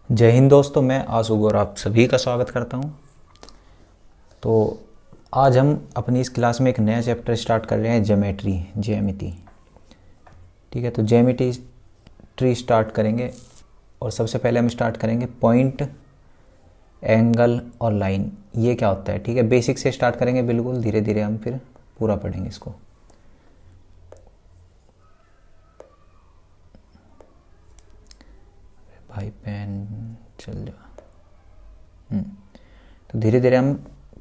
जय हिंद दोस्तों, मैं आशु और आप सभी का स्वागत करता हूं। तो आज हम अपनी इस क्लास में एक नया चैप्टर स्टार्ट कर रहे हैं, ज्यामिति। ठीक है, तो ज्यामिति ट्री स्टार्ट करेंगे और सबसे पहले हम स्टार्ट करेंगे पॉइंट, एंगल और लाइन। ये क्या होता है? ठीक है, बेसिक से स्टार्ट करेंगे, बिल्कुल धीरे धीरे हम फिर पूरा पढ़ेंगे इसको। भाई पेन चल जा। तो धीरे धीरे हम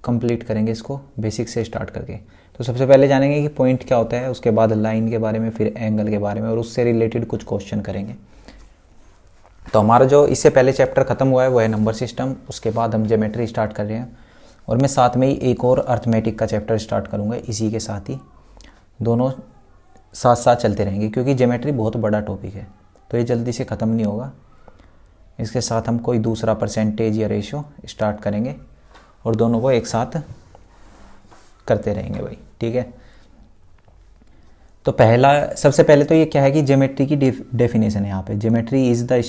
कंप्लीट करेंगे इसको, बेसिक से स्टार्ट करके। तो सबसे पहले जानेंगे कि पॉइंट क्या होता है, उसके बाद लाइन के बारे में, फिर एंगल के बारे में, और उससे रिलेटेड कुछ क्वेश्चन करेंगे। तो हमारा जो इससे पहले चैप्टर खत्म हुआ है वो है नंबर सिस्टम। उसके बाद हम ज्योमेट्री स्टार्ट कर रहे हैं और मैं साथ में ही एक और अर्थमेटिक का चैप्टर स्टार्ट करूँगा इसी के साथ ही। दोनों साथ साथ चलते रहेंगे क्योंकि ज्योमेट्री बहुत बड़ा टॉपिक है, तो ये जल्दी से ख़त्म नहीं होगा। इसके साथ हम कोई दूसरा परसेंटेज या रेशियो स्टार्ट करेंगे और दोनों को एक साथ करते रहेंगे भाई। ठीक है, तो सबसे पहले तो ये क्या है कि ज्योमेट्री की डेफिनेशन है यहाँ पे। Geometry is the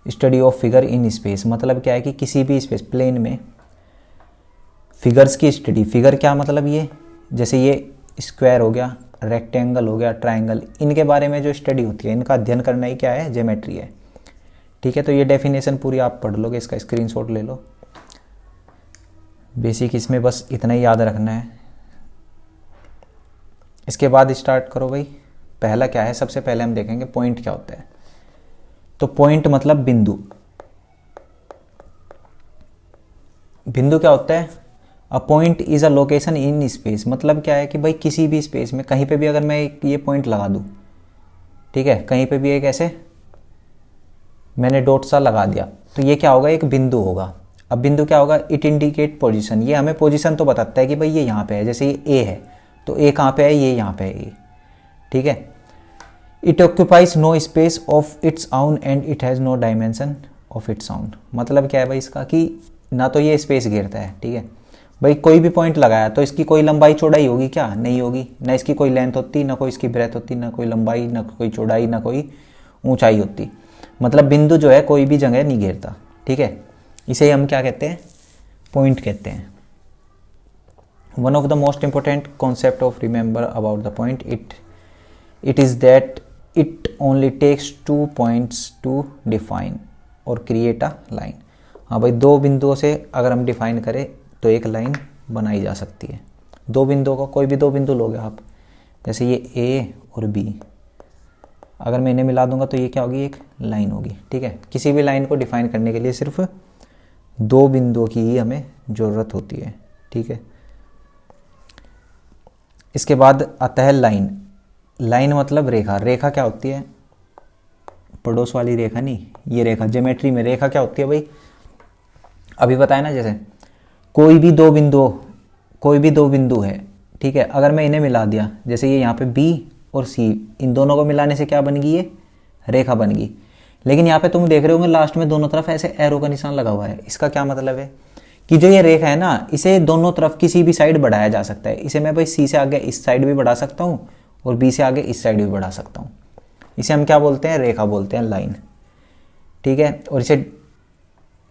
study of figure in space. मतलब क्या है कि किसी भी स्पेस प्लेन में फिगर्स की स्टडी। फिगर क्या मतलब? ये जैसे ये स्क्वायर हो गया, रेक्टेंगल हो गया, ट्राइंगल, इनके बारे में जो स्टडी होती है, इनका अध्ययन करना ही क्या है? ज्योमेट्री है। ठीक है, तो ये डेफिनेशन पूरी आप पढ़ लोगे, इसका स्क्रीनशॉट ले लो। बेसिक इसमें बस इतना ही याद रखना है। इसके बाद स्टार्ट करो भाई। पहला क्या है? सबसे पहले हम देखेंगे पॉइंट क्या होता है। तो पॉइंट मतलब बिंदु। बिंदु क्या होता है? A point is a location in space. मतलब क्या है कि भाई किसी भी स्पेस में कहीं पे भी अगर मैं ये पॉइंट लगा दूं, ठीक है, कहीं पे भी एक ऐसे मैंने डॉट सा लगा दिया, तो ये क्या होगा? एक बिंदु होगा। अब बिंदु क्या होगा? It indicate position. ये हमें पोजीशन तो बताता है कि भाई ये यहाँ पे है। जैसे ये ए है तो ए कहाँ पे है? ये यहाँ पे है ए। ठीक है, it occupies no space of its own and it has no dimension of its own. मतलब क्या है भाई इसका कि ना तो ये स्पेस घेरता है। ठीक है भाई, कोई भी पॉइंट लगाया तो इसकी कोई लंबाई चौड़ाई होगी क्या? नहीं होगी। ना इसकी कोई लेंथ होती, ना कोई इसकी ब्रेथ होती, ना कोई लंबाई, ना कोई चौड़ाई, ना कोई ऊंचाई होती। मतलब बिंदु जो है कोई भी जगह नहीं घेरता। ठीक है, इसे हम क्या कहते हैं? पॉइंट कहते हैं। One of the most important concept of remember about the point it is that it only takes 2 points to define और क्रिएट अ लाइन। हाँ भाई, दो बिंदुओं से अगर हम डिफाइन करें तो एक लाइन बनाई जा सकती है। दो बिंदुओं का, कोई भी दो बिंदु लोगे आप, जैसे ये ए और बी, अगर मैं इन्हें मिला दूंगा तो ये क्या होगी? एक लाइन होगी। ठीक है, किसी भी लाइन को डिफाइन करने के लिए सिर्फ दो बिंदुओं की ही हमें ज़रूरत होती है। ठीक है, इसके बाद आता है लाइन। लाइन मतलब रेखा। रेखा क्या होती है? पड़ोस वाली रेखा नहीं, ये रेखा। ज्योमेट्री में रेखा क्या होती है भाई? अभी बताया ना, जैसे कोई भी दो बिंदु है। ठीक है, अगर मैं इन्हें मिला दिया, जैसे ये यहाँ पे बी और सी, इन दोनों को मिलाने से क्या बन गई? ये रेखा बन गई। लेकिन यहाँ पे तुम देख रहे होंगे लास्ट में दोनों तरफ ऐसे एरो का निशान लगा हुआ है। इसका क्या मतलब है कि जो ये रेखा है ना, इसे दोनों तरफ किसी भी साइड बढ़ाया जा सकता है। इसे मैं भाई सी से आगे इस साइड भी बढ़ा सकता हूँ और बी से आगे इस साइड भी बढ़ा सकता हूँ। इसे हम क्या बोलते हैं? रेखा बोलते हैं, लाइन। ठीक है, और इसे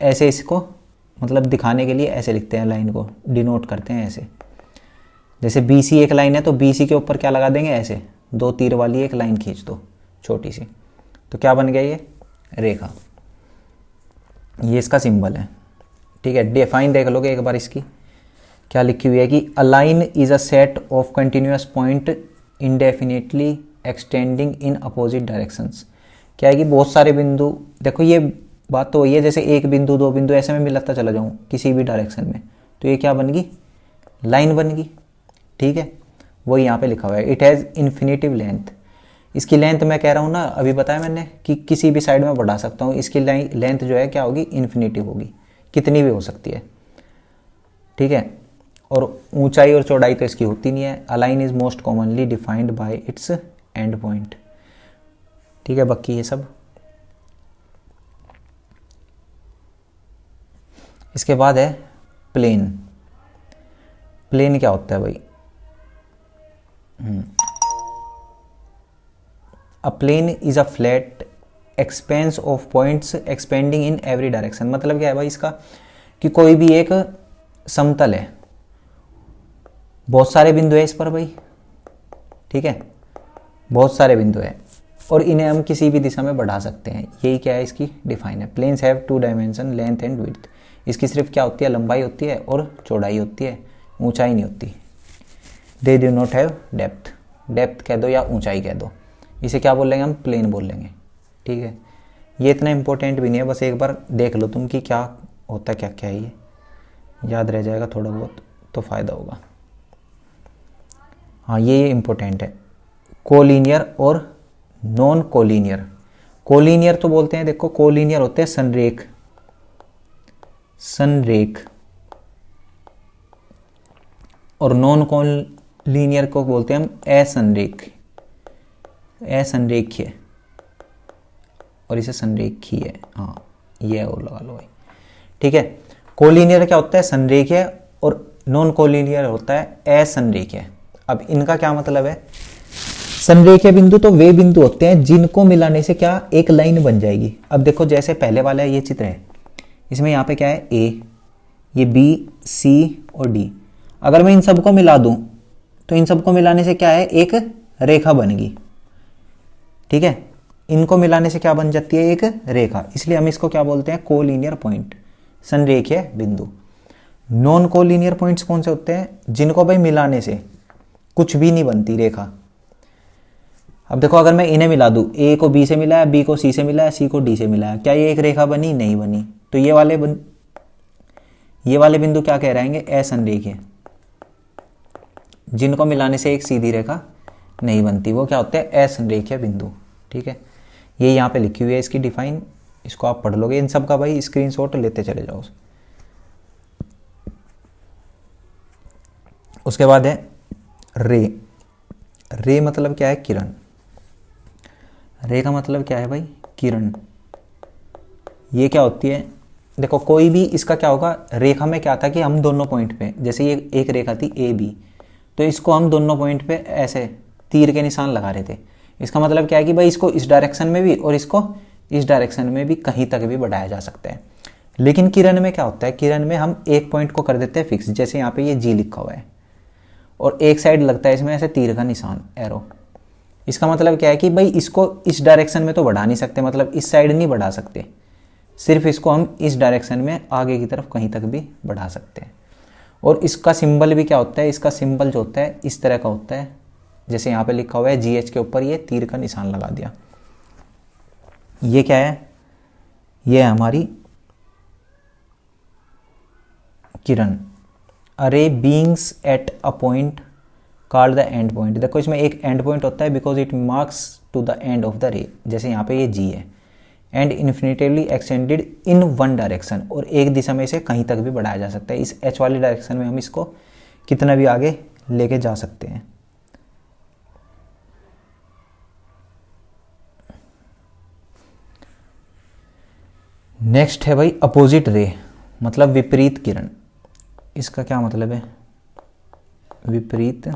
ऐसे, इसको मतलब दिखाने के लिए ऐसे लिखते हैं, लाइन को डिनोट करते हैं ऐसे। जैसे बी सी एक लाइन है तो बी सी के ऊपर क्या लगा देंगे? ऐसे दो तीर वाली एक लाइन खींच दो छोटी सी, तो क्या बन गया? ये रेखा। ये इसका सिंबल है। ठीक है, डिफाइन देख लोगे एक बार इसकी, क्या लिखी हुई है कि a line is a set of continuous point indefinitely extending in opposite directions. क्या है कि बहुत सारे बिंदु, देखो ये बात तो वही है, जैसे एक बिंदु दो बिंदु ऐसे में मिलाता चला जाऊँ किसी भी डायरेक्शन में, तो ये क्या बन गई? लाइन बन गई। ठीक है, वही यहाँ पे लिखा हुआ है, इट हैज़ इन्फिनेटिव लेंथ। इसकी लेंथ मैं कह रहा हूँ ना, अभी बताया मैंने कि किसी भी साइड में बढ़ा सकता हूँ। इसकी लेंथ जो है क्या होगी? इन्फिनेटिव होगी, कितनी भी हो सकती है। ठीक है, और ऊंचाई और चौड़ाई तो इसकी होती नहीं है। अ line is most commonly defined by it's and point. ठीक है, बाकी ये सब। इसके बाद है प्लेन। प्लेन क्या होता है भाई? A plane is a flat expanse of points expanding in every direction. मतलब क्या है भाई इसका, कि कोई भी एक समतल है, बहुत सारे बिंदु है इस पर भाई, ठीक है, बहुत सारे बिंदु है और इन्हें हम किसी भी दिशा में बढ़ा सकते हैं। यही क्या है इसकी डिफाइन है। Planes have two dimension, length and width. इसकी सिर्फ क्या होती है, लंबाई होती है और चौड़ाई होती है, ऊंचाई नहीं होती। They do not have depth, depth कह दो या ऊंचाई कह दो, इसे क्या बोल लेंगे हम, प्लेन बोल लेंगे, ठीक है। ये इतना इंपॉर्टेंट भी नहीं है, बस एक बार देख लो तुम कि क्या होता है, क्या क्या है, ये याद रह जाएगा थोड़ा बहुत तो फ़ायदा होगा। हाँ ये इम्पोर्टेंट है, कोलिनियर और नॉन कोलिनियर। कोलिनियर तो बोलते हैं, देखो कोलिनियर होते हैं संरेख, संरेख, और नॉन कोलिनियर को बोलते हैं हम असंरेख, असंरेखीय, और इसे संरेखीय, हाँ ये और लगा लो भाई, ठीक है। कोलिनियर क्या होता है, संरेखीय, और नॉन कोलिनियर होता है असंरेखीय। अब इनका क्या मतलब है, संरेखीय बिंदु तो वे बिंदु होते हैं जिनको मिलाने से क्या एक लाइन बन जाएगी। अब देखो जैसे पहले वाला ये चित्र है, इसमें यहाँ पे क्या है ए, ये बी, सी और डी। अगर मैं इन सबको मिला दूं तो इन सबको मिलाने से क्या है, एक रेखा बनेगी, ठीक है। इनको मिलाने से क्या बन जाती है, एक रेखा, इसलिए हम इसको क्या बोलते हैं, कोलिनियर पॉइंट, संरेखीय बिंदु। नॉन कोलिनियर पॉइंट्स कौन से होते हैं, जिनको भाई मिलाने से कुछ भी नहीं बनती रेखा। अब देखो अगर मैं इन्हें मिला दूं, ए को बी से मिलाया, बी को सी से मिलाया, सी को डी से मिलाया, क्या ये एक रेखा बनी, नहीं बनी। तो ये वाले बिंदु क्या कह रहेंगे, असंरेखीय, जिनको मिलाने से एक सीधी रेखा नहीं बनती, वो क्या होते हैं, असंरेखीय बिंदु, ठीक है। ये यहाँ पे लिखी हुई है इसकी डिफाइन, इसको आप पढ़ लोगे। इन सब का भाई स्क्रीनशॉट लेते चले जाओ। उसके बाद है रे। रे मतलब क्या है, किरण। रे का मतलब क्या है भाई, किरण। ये क्या होती है, देखो कोई भी इसका क्या होगा, रेखा में क्या था कि हम दोनों पॉइंट पे, जैसे ये एक रेखा थी ए बी, तो इसको हम दोनों पॉइंट पे ऐसे तीर के निशान लगा रहे थे। इसका मतलब क्या है कि भाई इसको इस डायरेक्शन में भी और इसको इस डायरेक्शन में भी कहीं तक भी बढ़ाया जा सकता है। लेकिन किरण में क्या होता है, किरण में हम एक पॉइंट को कर देते हैं फिक्स, जैसे यहाँ पे ये जी लिखा हुआ है और एक साइड लगता है इसमें ऐसे तीर का निशान, एरो। इसका मतलब क्या है कि भाई इसको इस डायरेक्शन में तो बढ़ा नहीं सकते, मतलब इस साइड नहीं बढ़ा सकते, सिर्फ इसको हम इस डायरेक्शन में आगे की तरफ कहीं तक भी बढ़ा सकते हैं। और इसका सिंबल भी क्या होता है, इसका सिंबल जो होता है इस तरह का होता है, जैसे यहाँ पे लिखा हुआ है GH के ऊपर ये तीर का निशान लगा दिया। ये क्या है, ये है हमारी किरण। A ray begins at a point called the end point. देखो इसमें एक एंड पॉइंट होता है because it marks to the end of the ray, जैसे यहाँ पे ये G है। And infinitely extended in one direction, और एक दिशा में इसे कहीं तक भी बढ़ाया जा सकता है। इस H वाली डायरेक्शन में हम इसको कितना भी आगे लेके जा सकते हैं। नेक्स्ट है भाई अपोजिट रे, मतलब विपरीत किरण। इसका क्या मतलब है, विपरीत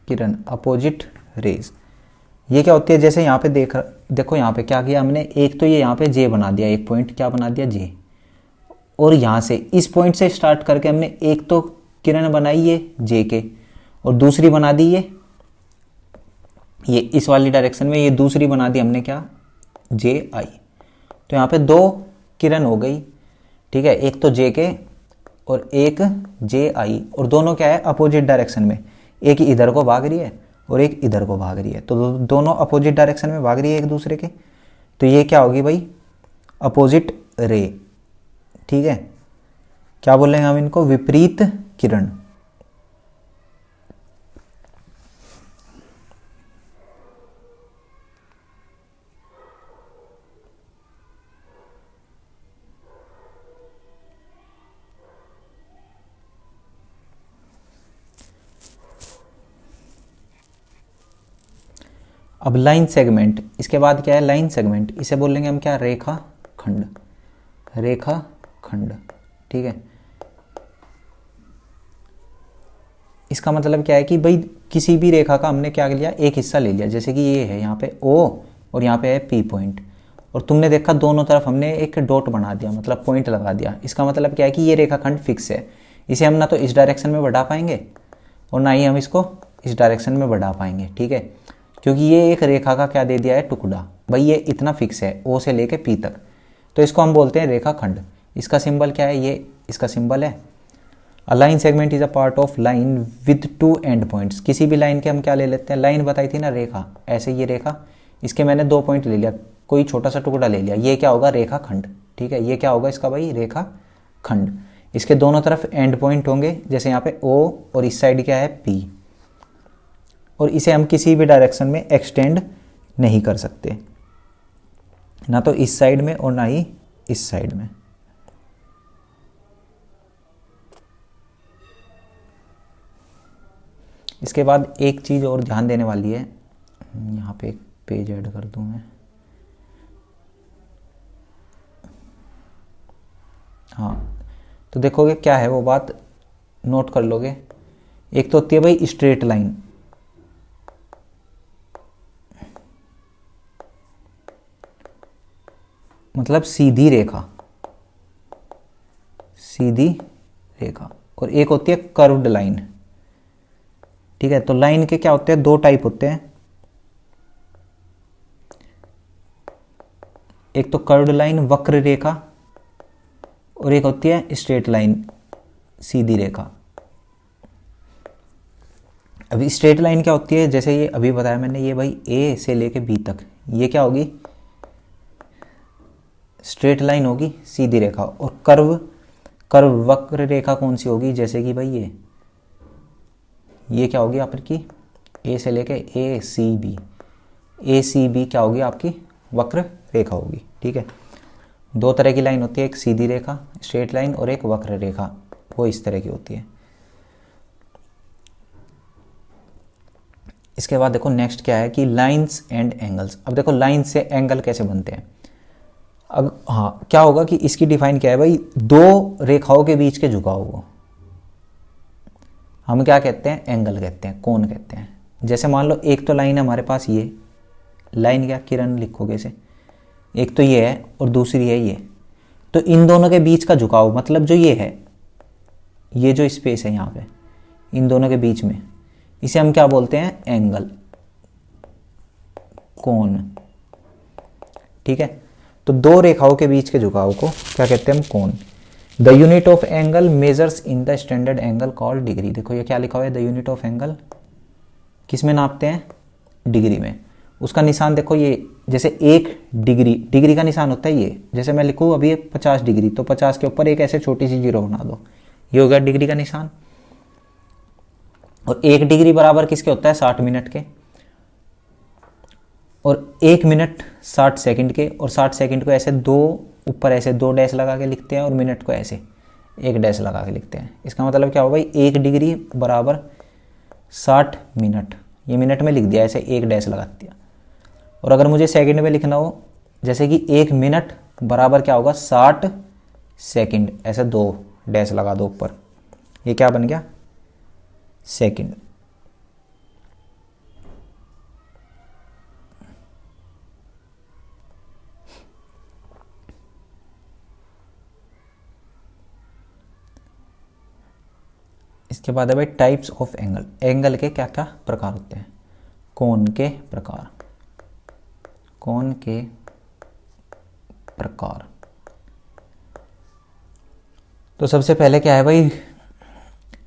किरण, अपोजिट रेज। ये क्या होती है, जैसे यहाँ पे देखो यहाँ पे क्या किया हमने, एक तो ये यहाँ पे जे बना दिया, एक पॉइंट क्या बना दिया, जे। और यहाँ से इस पॉइंट से स्टार्ट करके हमने एक तो किरण बनाई है जे के, और दूसरी बना दी ये इस वाली डायरेक्शन में, ये दूसरी बना दी हमने क्या, जे आई। तो यहाँ पे दो किरण हो गई, ठीक है, एक तो जे के और एक जे आई, और दोनों क्या है, अपोजिट डायरेक्शन में। एक इधर को भाग रही है और एक इधर को भाग रही है, तो दोनों अपोजिट डायरेक्शन में भाग रही है एक दूसरे के। तो ये क्या होगी भाई, अपोजिट रे, ठीक है। क्या बोलेंगे हम इनको, विपरीत किरण। अब लाइन सेगमेंट, इसके बाद क्या है, लाइन सेगमेंट, इसे बोलेंगे हम क्या, रेखा खंड, रेखा खंड, ठीक है। इसका मतलब क्या है कि भाई किसी भी रेखा का हमने क्या लिया, एक हिस्सा ले लिया, जैसे कि ये है यहाँ पे O और यहाँ पे है P पॉइंट, और तुमने देखा दोनों तरफ हमने एक डॉट बना दिया, मतलब पॉइंट लगा दिया। इसका मतलब क्या है कि ये रेखाखंड फिक्स है, इसे हम ना तो इस डायरेक्शन में बढ़ा पाएंगे और ना ही हम इसको इस डायरेक्शन में बढ़ा पाएंगे, ठीक है, क्योंकि ये एक रेखा का क्या दे दिया है, टुकड़ा। भाई ये इतना फिक्स है O से लेके P तक, तो इसको हम बोलते हैं रेखाखंड। इसका सिंबल क्या है, ये इसका सिंबल है। A line segment is a part of line with two and points. किसी भी लाइन के हम क्या ले लेते हैं, लाइन बताई थी ना रेखा, ऐसे ये रेखा, इसके मैंने 2 पॉइंट ले लिया, कोई छोटा सा टुकड़ा ले लिया, ये क्या होगा, रेखाखंड, ठीक है। ये क्या होगा इसका भाई, रेखाखंड। इसके दोनों तरफ एंड पॉइंट होंगे, जैसे यहाँ पे O और इस साइड क्या है P, और इसे हम किसी भी डायरेक्शन में एक्सटेंड नहीं कर सकते, ना तो इस साइड में और ना ही इस साइड में। इसके बाद एक चीज़ और ध्यान देने वाली है, यहाँ पे एक पेज ऐड कर दूँ मैं, हाँ, तो देखोगे क्या है वो बात, नोट कर लोगे। एक तो होती है भाई स्ट्रेट लाइन, मतलब सीधी रेखा, सीधी रेखा, और एक होती है कर्व्ड लाइन, ठीक है। तो लाइन के क्या होते हैं, 2 टाइप होते हैं, एक तो कर्व्ड लाइन वक्र रेखा, और एक होती है स्ट्रेट लाइन सीधी रेखा। अभी स्ट्रेट लाइन क्या होती है, जैसे ये अभी बताया मैंने, ये भाई A से लेके B तक, ये क्या होगी, स्ट्रेट लाइन होगी, सीधी रेखा। और कर्व वक्र रेखा कौन सी होगी, जैसे कि भाई ये क्या होगी आपकी, A से लेके ACB, ACB क्या होगी आपकी, वक्र रेखा होगी, ठीक है। 2 तरह की लाइन होती है, एक सीधी रेखा स्ट्रेट लाइन और एक वक्र रेखा, वो इस तरह की होती है। इसके बाद देखो नेक्स्ट क्या है कि लाइंस एंड एंगल्स। अब देखो लाइन से एंगल कैसे बनते हैं। अब हाँ, क्या होगा कि इसकी डिफाइन क्या है भाई, 2 रेखाओं के बीच के झुकाव को हम क्या कहते हैं, एंगल कहते हैं, कोण कहते हैं। जैसे मान लो एक तो लाइन है हमारे पास, ये लाइन क्या, किरण लिखोगे इसे, एक तो ये है और दूसरी है ये, तो इन दोनों के बीच का झुकाव, मतलब जो ये है, ये जो स्पेस है यहाँ पे इन दोनों के बीच में, इसे हम क्या बोलते हैं, एंगल, कोण, ठीक है। तो 2 रेखाओं के बीच के झुकाव को क्या कहते हैं हम, कोण। The unit of angle measures in the standard angle called degree. देखो ये क्या लिखा हुआ है, द यूनिट ऑफ एंगल किस में नापते हैं, डिग्री में। उसका निशान देखो, ये जैसे 1 डिग्री, डिग्री का निशान होता है ये, जैसे मैं लिखूँ अभी 50 डिग्री, तो 50 के ऊपर एक ऐसे छोटी सी जीरो बना दो, ये हो गया डिग्री का निशान। और 1 डिग्री बराबर किसके होता है, 60 मिनट के, और 1 मिनट 60 सेकंड के, और 60 सेकंड को ऐसे 2 ऊपर ऐसे 2 डैश लगा के लिखते हैं, और मिनट को ऐसे 1 डैश लगा के लिखते हैं। इसका मतलब क्या हो भाई, 1 डिग्री बराबर 60 मिनट, ये मिनट में लिख दिया ऐसे 1 डैश लगा दिया। और अगर मुझे सेकंड में लिखना हो, जैसे कि 1 मिनट बराबर क्या होगा, 60 सेकंड, ऐसे 2 डैश लगा दो ऊपर, ये क्या बन गया, सेकंड। इसके बाद है भाई टाइप्स ऑफ एंगल। एंगल के क्या क्या प्रकार होते हैं, कोण के प्रकार, कोण के प्रकार। तो सबसे पहले क्या है भाई,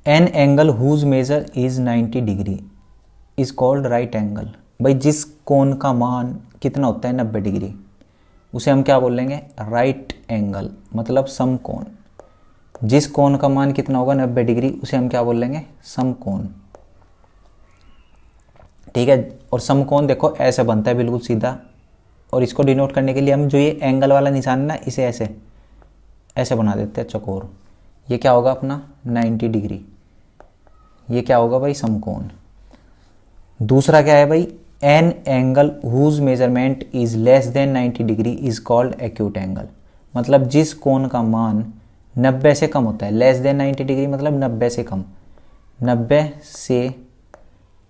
an angle whose measure is 90 degree is called right angle. भाई जिस कोण का मान कितना होता है, 90 डिग्री, उसे हम क्या बोलेंगे, राइट एंगल, मतलब समकोण। जिस कोण का मान कितना होगा, 90 डिग्री, उसे हम क्या बोल लेंगे, समकोण, ठीक है। और समकोण देखो ऐसे बनता है बिल्कुल सीधा, और इसको डिनोट करने के लिए हम जो ये एंगल वाला निशान है ना, इसे ऐसे ऐसे बना देते हैं चौकोर। ये क्या होगा अपना 90 डिग्री, ये क्या होगा भाई, समकोण। दूसरा क्या है भाई, an angle whose measurement is less than 90 degree is called acute angle. मतलब जिस कोण का मान 90 से कम होता है, लेस देन 90 डिग्री मतलब 90 से कम, 90 से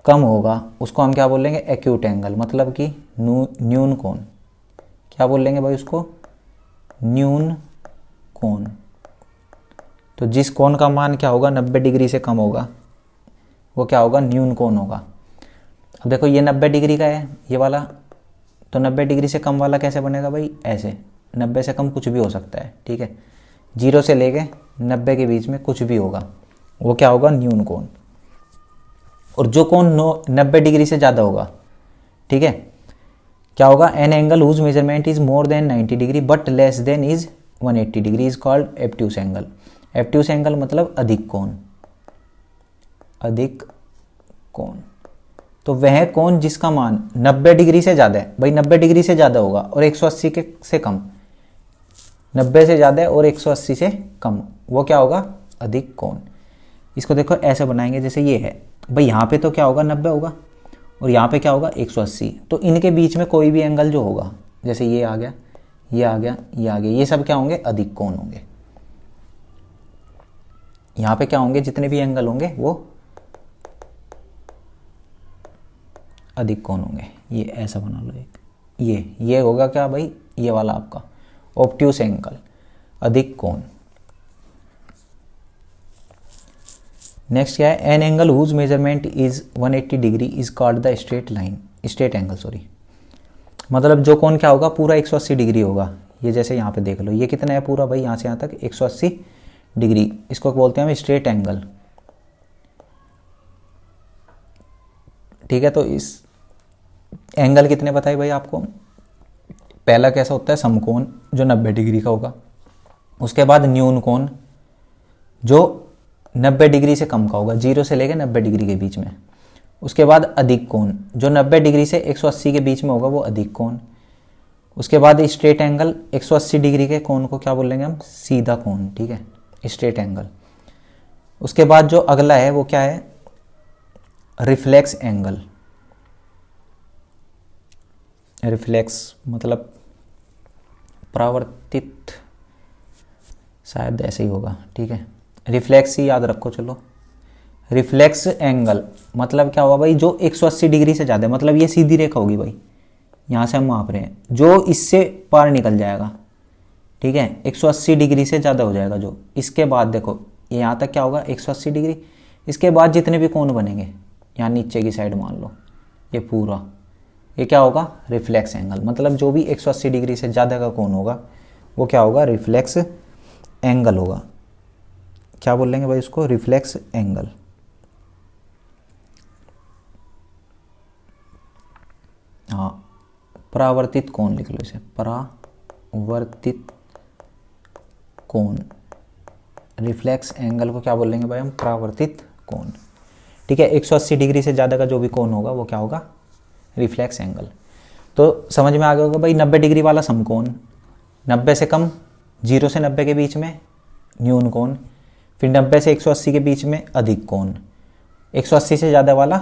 कम होगा उसको हम क्या बोलेंगे, एक्यूट एंगल, मतलब कि न्यून कोण। क्या बोलेंगे भाई उसको, न्यून कोण। तो जिस कोण का मान क्या होगा 90 डिग्री से कम होगा वो क्या होगा, न्यून कोण होगा। अब देखो ये 90 डिग्री का है ये वाला, तो 90 डिग्री से कम वाला कैसे बनेगा भाई, ऐसे। 90 से कम कुछ भी हो सकता है, ठीक है, 0 से लेके 90 के बीच में कुछ भी होगा, वो क्या होगा, न्यून कोण। और जो कोण 90 डिग्री से ज़्यादा होगा, ठीक है, क्या होगा, an angle whose measurement is more than 90 degree but less than is 180 degree is called obtuse angle. Obtuse angle मतलब अधिक कोण, अधिक कोण। तो वह कोण जिसका मान 90 डिग्री से ज़्यादा है, भाई 90 डिग्री से ज़्यादा होगा और 180 के से कम, 90 से ज़्यादा है और 180 से कम, वो क्या होगा, अधिक कोण। इसको देखो ऐसे बनाएंगे, जैसे ये है भाई, यहाँ पे तो क्या होगा 90 होगा और यहाँ पे क्या होगा 180, तो इनके बीच में कोई भी एंगल जो होगा, जैसे ये आ गया, ये आ गया, ये आ गया, ये सब क्या होंगे, अधिक कोण होंगे। यहाँ पे क्या होंगे, जितने भी एंगल होंगे वो अधिक कोण होंगे। ये ऐसा बना लो एक, ये होगा क्या भाई, ये वाला आपका ऑब्ट्यूस एंगल, अधिक कोण। नेक्स्ट क्या है, an angle whose measurement is 180 degree is called the straight line, straight angle sorry. मतलब जो कोण क्या होगा, पूरा 180 डिग्री होगा। ये जैसे यहाँ पे देख लो, ये कितना है पूरा भाई, यहाँ से यहाँ तक 180 डिग्री, इसको बोलते हैं हम स्ट्रेट एंगल, ठीक है। तो इस एंगल कितने बताए भाई आपको, पहला कैसा होता है, समकोण जो 90 डिग्री का होगा, उसके बाद न्यून कोण जो 90 डिग्री से कम का होगा, 0 से लेकर 90 डिग्री के बीच में, उसके बाद अधिक कोण जो 90 डिग्री से 180 के बीच में होगा, वो अधिक कोण। उसके बाद स्ट्रेट एंगल 180 डिग्री के कोण को क्या बोलेंगे हम, सीधा कोण, ठीक है, स्ट्रेट एंगल। उसके बाद जो अगला है वो क्या है, रिफ्लेक्स एंगल। रिफ्लेक्स मतलब परावर्तित, शायद ऐसे ही होगा, ठीक है, रिफ्लेक्स ही याद रखो। चलो, रिफ्लेक्स एंगल मतलब क्या होगा भाई, जो 180 डिग्री से ज़्यादा है, मतलब ये सीधी रेखा होगी भाई, यहाँ से हम माप रहे हैं, जो इससे पार निकल जाएगा, ठीक है, 180 डिग्री से ज़्यादा हो जाएगा जो। इसके बाद देखो ये यहाँ तक क्या होगा 180 डिग्री, इसके बाद जितने भी कोण बनेंगे, यहाँ नीचे की साइड मान लो ये पूरा, ये क्या होगा, रिफ्लेक्स एंगल। मतलब जो भी 180 डिग्री से ज़्यादा का कोण होगा वो क्या होगा, रिफ्लेक्स एंगल होगा। क्या बोलेंगे भाई उसको, रिफ्लेक्स एंगल। हाँ, परावर्तित कोण लिख लो इसे, परावर्तित कोण। रिफ्लेक्स एंगल को क्या बोलेंगे भाई हम, परावर्तित कोण, ठीक है। 180 डिग्री से ज़्यादा का जो भी कोण होगा वो क्या होगा, रिफ्लेक्स एंगल। तो समझ में आ गया होगा भाई, 90 डिग्री वाला समकोण, 90 से कम, 0 से 90 के बीच में न्यून कोण, फिर 90 से 180 के बीच में अधिक कोण, 180 से ज़्यादा वाला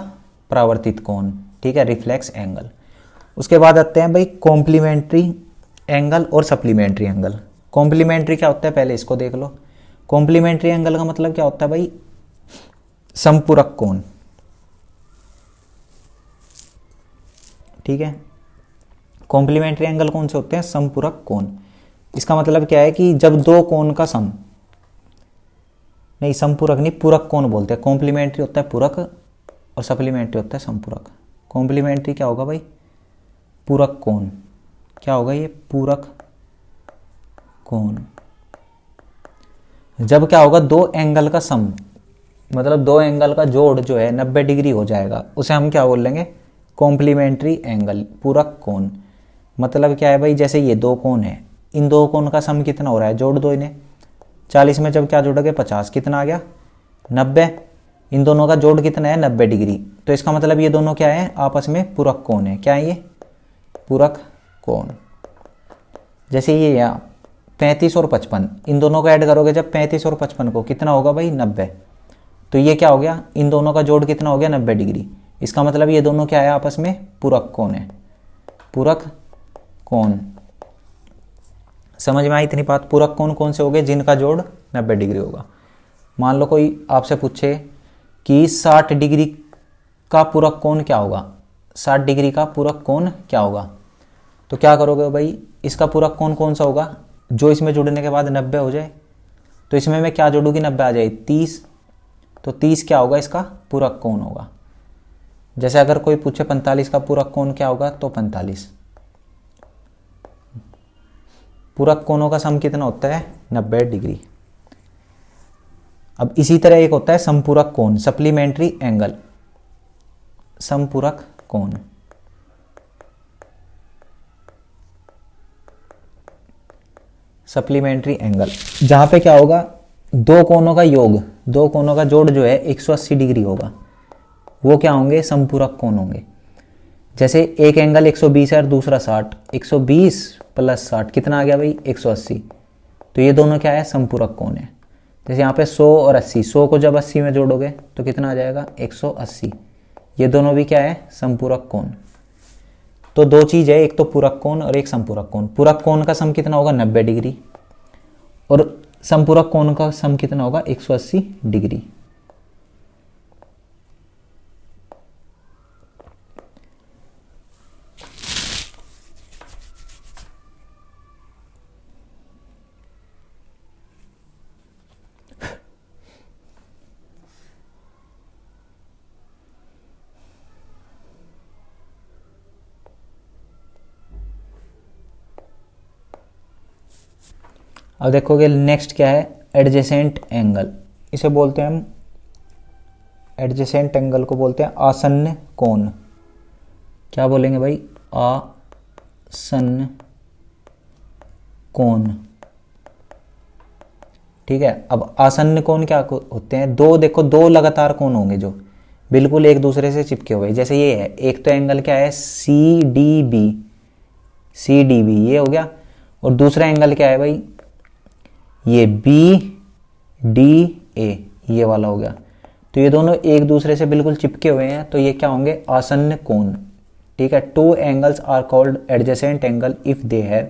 परावर्तित कोण, ठीक है, रिफ्लेक्स एंगल। उसके बाद आते हैं भाई कॉम्प्लीमेंट्री एंगल और सप्लीमेंट्री एंगल। कॉम्प्लीमेंट्री क्या होता है, पहले इसको देख लो। कॉम्प्लीमेंट्री एंगल का मतलब क्या होता है भाई, संपूरक कोण, ठीक है। कॉम्प्लीमेंट्री एंगल कौन से होते हैं, संपूरक कोण। इसका मतलब क्या है कि जब दो कोण का सम, नहीं संपूरक नहीं, पूरक कोण बोलते हैं। कॉम्प्लीमेंट्री होता है पूरक और सप्लीमेंट्री होता है संपूरक। कॉम्प्लीमेंट्री क्या होगा भाई, पूरक कोण। क्या होगा ये, पूरक कोण। जब क्या होगा, दो एंगल का सम, मतलब दो एंगल का जोड़ जो है 90 डिग्री हो जाएगा, उसे हम क्या बोल लेंगे, कॉम्प्लीमेंट्री एंगल, पूरक कोण। मतलब क्या है भाई, जैसे ये दो कोण है, इन दो कोण का सम कितना हो रहा है, जोड़ दो इन्हें, 40 में जब क्या जोड़ोगे 50, कितना आ गया 90। इन दोनों का जोड़ कितना है 90 डिग्री, तो इसका मतलब ये दोनों क्या है, आपस में पूरक कोण है। क्या है ये, पूरक कोण। जैसे ये यहाँ 35 और 55, इन दोनों को ऐड करोगे जब 35 और 55 को, कितना होगा भाई 90। तो ये क्या हो गया, इन दोनों का जोड़ कितना हो गया 90 डिग्री। इसका मतलब ये दोनों क्या है, आपस में पूरक कोण है, पूरक कोण। समझ में आई इतनी बात। पूरक कोण कौन से हो गए, जिनका जोड़ 90 डिग्री होगा। मान लो कोई आपसे पूछे कि 60 डिग्री का पूरक कोण क्या होगा, 60 डिग्री का पूरक कोण क्या होगा। तो क्या करोगे भाई, इसका पूरक कोण कौन सा होगा, जो इसमें जुड़ने के बाद 90 हो जाए। तो इसमें मैं क्या जोड़ूंगी, 90 आ जाए 30, तो 30 क्या होगा, इसका पूरक कोण होगा। जैसे अगर कोई पूछे 45 का पूरक कोण क्या होगा, तो 45। पूरक कोणों का सम कितना होता है, 90 डिग्री। अब इसी तरह एक होता है समपूरक कोण, सप्लीमेंट्री एंगल, समपूरक कोण। सप्लीमेंट्री एंगल, जहां पे क्या होगा, दो कोणों का योग, दो कोणों का जोड़ जो है 180 डिग्री होगा, वो क्या होंगे, समपूरक कोण होंगे। जैसे एक एंगल 120 है और दूसरा 60, 120 प्लस 60 कितना आ गया भाई, 180। तो ये दोनों क्या है, समपूरक कोण है। जैसे यहाँ पे 100 और 80, 100 को जब 80 में जोड़ोगे तो कितना आ जाएगा, 180। ये दोनों भी क्या है, समपूरक कोण। तो दो चीज है, एक तो पूरक कोण और एक समपूरक कोण। पूरक कोण का सम कितना होगा, 90 डिग्री, और समपूरक कोण का सम कितना होगा, 180 डिग्री। अब देखोगे नेक्स्ट क्या है, एडजेसेंट एंगल। इसे बोलते हैं हम, एडजेसेंट एंगल को बोलते हैं आसन्न कोण। क्या बोलेंगे भाई, आसन्न कोण। ठीक है, अब आसन्न कोण क्या होते हैं, दो देखो, दो लगातार कोण होंगे जो बिल्कुल एक दूसरे से चिपके हुए। जैसे ये है, एक तो एंगल क्या है, C D B, C D B ये हो गया, और दूसरा एंगल क्या है भाई, ये बी डी ए, ये वाला हो गया। तो ये दोनों एक दूसरे से बिल्कुल चिपके हुए हैं, तो ये क्या होंगे, आसन्न कोण। ठीक है, two angles are called adjacent angle if they have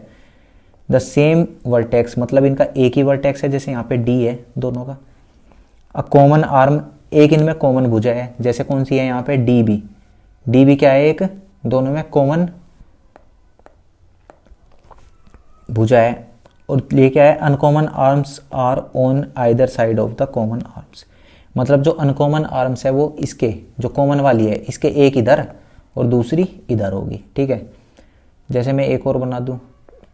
the same vertex, मतलब इनका एक ही वर्टेक्स है, जैसे यहाँ पे डी है दोनों का। अ कॉमन आर्म, एक इनमें कॉमन भुजा है, जैसे कौन सी है यहाँ पे, डी बी। डी बी क्या है, एक दोनों में कॉमन भुजा है। और ये क्या है, uncommon arms are on either side of the common arms, मतलब जो अनकॉमन आर्म्स है वो इसके, जो कॉमन वाली है इसके एक इधर और दूसरी इधर होगी। ठीक है, जैसे मैं एक और बना दूं,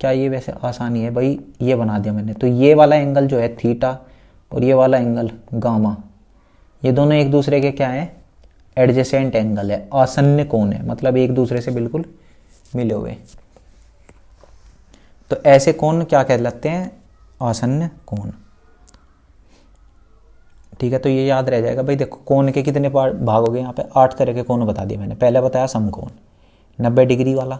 क्या ये वैसे आसानी है भाई, ये बना दिया मैंने। तो ये वाला एंगल जो है थीटा और ये वाला एंगल गामा, ये दोनों एक दूसरे के क्या है, एडजेसेंट एंगल है, आसन्न कोण है, मतलब एक दूसरे से बिल्कुल मिले हुए। तो ऐसे कोण क्या कहलाते हैं, आसन्न कोण। ठीक है, तो ये याद रह जाएगा भाई। देखो कोण के कितने भाग हो गए, यहाँ पे 8 तरह के कोण बता दिए मैंने। पहले बताया समकोण 90 डिग्री वाला,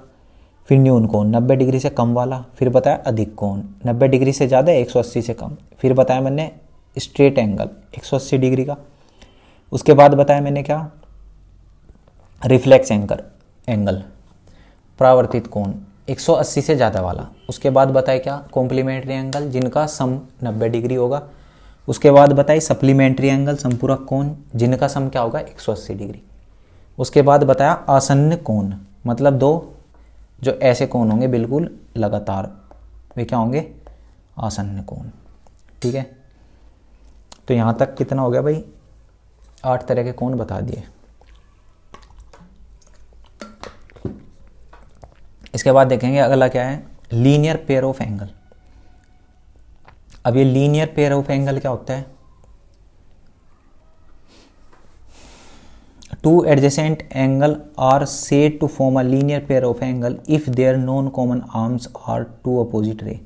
फिर न्यून कोण 90 डिग्री से कम वाला, फिर बताया अधिक कोण 90 डिग्री से ज़्यादा 180 से कम, फिर बताया मैंने स्ट्रेट एंगल 180 डिग्री का। उसके बाद बताया मैंने क्या, रिफ्लेक्स एंगल परावर्तित कोण 180 से ज़्यादा वाला। उसके बाद बताए क्या, कॉम्प्लीमेंट्री एंगल जिनका सम 90 डिग्री होगा। उसके बाद बताए सप्लीमेंट्री एंगल समपूरक कोण जिनका सम क्या होगा, 180 डिग्री। उसके बाद बताया आसन्न कोण, मतलब दो जो ऐसे कोण होंगे बिल्कुल लगातार, वे क्या होंगे, आसन्न कोण। ठीक है, तो यहाँ तक कितना हो गया भाई, 8 तरह के कोण बता दिए। इसके बाद देखेंगे अगला क्या है, लीनियर पेयर ऑफ एंगल। अब ये लीनियर पेयर ऑफ एंगल क्या होता है, two adjacent angle are said to form a linear pair of angle if their non common arms are two opposite ray.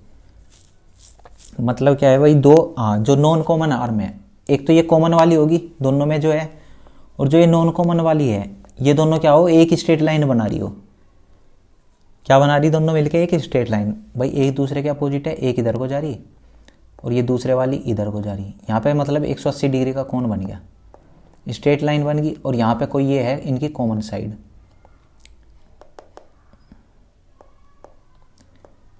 मतलब क्या है भाई, दो जो नॉन कॉमन आर्म है, एक तो ये कॉमन वाली होगी दोनों में जो है, और जो ये नॉन कॉमन वाली है, ये दोनों क्या हो, एक स्ट्रेट लाइन बना रही हो। क्या बना रही, दोनों मिलके एक स्ट्रेट लाइन। भाई एक दूसरे के अपोजिट है, एक इधर को जा रही है और ये दूसरे वाली इधर को जा रही है। यहाँ पे मतलब 180 डिग्री का कोण बन गया, स्ट्रेट लाइन बन गई। और यहाँ पे कोई ये है इनकी कॉमन साइड,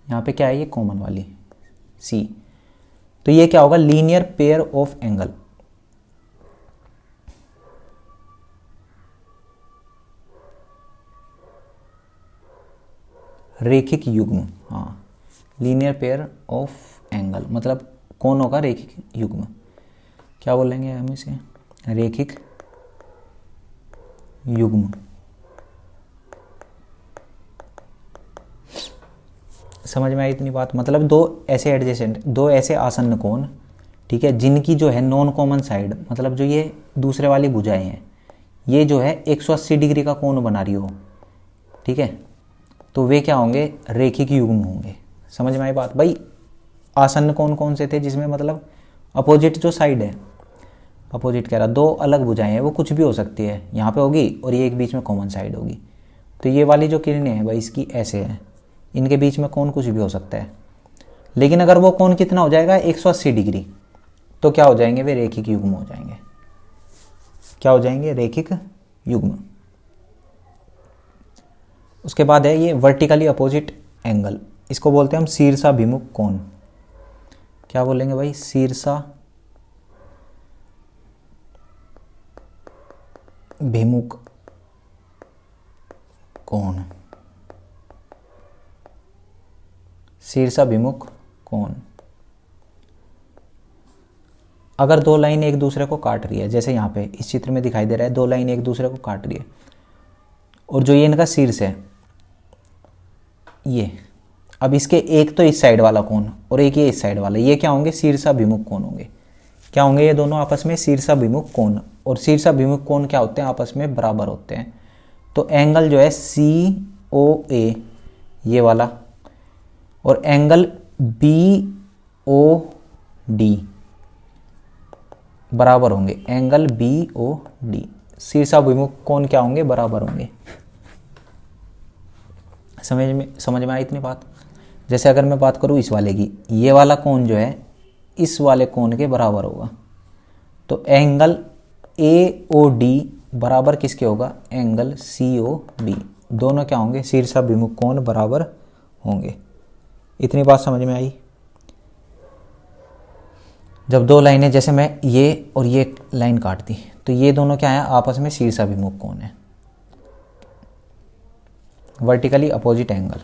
यहाँ पे क्या है, ये कॉमन वाली सी। तो ये क्या होगा, लीनियर पेयर ऑफ एंगल। रेखिक युग्म, हाँ, लीनियर पेयर ऑफ एंगल, मतलब कोनों का रेखिक युग्म। क्या बोलेंगे हम इसे? रेखिक युग्म। समझ में आई इतनी बात? मतलब दो ऐसे एडजेसेंट, दो ऐसे आसन्न कोण, ठीक है, जिनकी जो है नॉन कॉमन साइड, मतलब जो ये दूसरे वाली भुजाएं हैं, ये जो है 180 डिग्री का कोण बना रही हो, ठीक है, तो वे क्या होंगे? रेखिक युग्म होंगे। समझ में आई बात भाई? आसन्न कोण कौन से थे? जिसमें मतलब अपोजिट जो साइड है, अपोजिट कह रहा, दो अलग भुजाएं हैं, वो कुछ भी हो सकती है, यहाँ पे होगी और ये एक बीच में कॉमन साइड होगी। तो ये वाली जो किरणें हैं भाई, इसकी ऐसे है, इनके बीच में कोण कुछ भी हो सकता है, लेकिन अगर वो कोण कितना हो जाएगा? 180 डिग्री, तो क्या हो जाएंगे? वे रेखिक युग्म हो जाएंगे। क्या हो जाएंगे? रेखिक युग्म। उसके बाद है ये वर्टिकली अपोजिट एंगल, इसको बोलते हैं हम शीर्षाभिमुख कोण। क्या बोलेंगे भाई? शीर्षाभिमुख कोण, शीर्षाभिमुख कोण। अगर दो लाइन एक दूसरे को काट रही है, जैसे यहाँ पे इस चित्र में दिखाई दे रहा है, दो लाइन एक दूसरे को काट रही है, और जो ये इनका शीर्ष है ये, अब इसके एक तो इस साइड वाला कोण और एक ये इस साइड वाला, ये क्या होंगे? शीर्षाभिमुख कोण होंगे। क्या होंगे ये दोनों? आपस में शीर्षाभिमुख कोण। और शीर्षाभिमुख कोण क्या होते हैं? आपस में बराबर होते हैं। तो एंगल जो है COA ये वाला, और एंगल BOD बराबर होंगे। एंगल BOD, शीर्षाभिमुख कोण क्या होंगे? बराबर होंगे। समझ में आई इतनी बात? जैसे अगर मैं बात करूँ इस वाले की, ये वाला कोण जो है इस वाले कोण के बराबर होगा, तो एंगल AOD बराबर किसके होगा? Angle COB। दोनों क्या होंगे? शीर्षाभिमुख कोण बराबर होंगे। इतनी बात समझ में आई? जब दो लाइनें, जैसे मैं ये और ये लाइन काट दी, तो ये दोनों क्या है? आपस में शीर्षाभिमुख कोण है, वर्टिकली अपोजिट एंगल।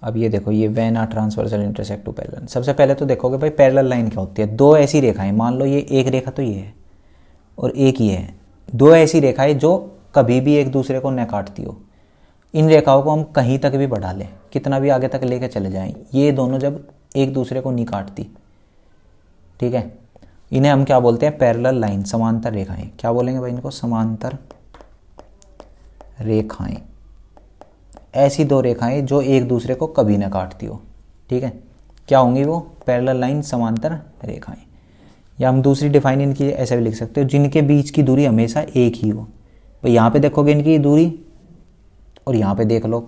अब ये देखो, ये when are transversal intersect two parallel. सबसे पहले तो देखोगे भाई पैरेलल लाइन क्या होती है। दो ऐसी रेखाएं, मान लो ये एक रेखा तो ये है और एक ये है, दो ऐसी रेखाएं जो कभी भी एक दूसरे को न काटती हो। इन रेखाओं को हम कहीं तक भी बढ़ा लें, कितना भी आगे तक लेकर चले जाएं, ये दोनों जब एक दूसरे को नहीं काटती, ठीक है, इन्हें हम क्या बोलते हैं? पैरेलल लाइन, समांतर रेखाएं। क्या बोलेंगे भाई इनको? समांतर रेखाएं। ऐसी दो रेखाएं जो एक दूसरे को कभी ना काटती हो, ठीक है, क्या होंगी वो? पैरेलल लाइन, समांतर रेखाएं। या हम दूसरी डिफाइन इनकी ऐसे भी लिख सकते हो, जिनके बीच की दूरी हमेशा एक ही हो। भाई यहाँ पे देखोगे इनकी दूरी, और यहाँ पे देख लो,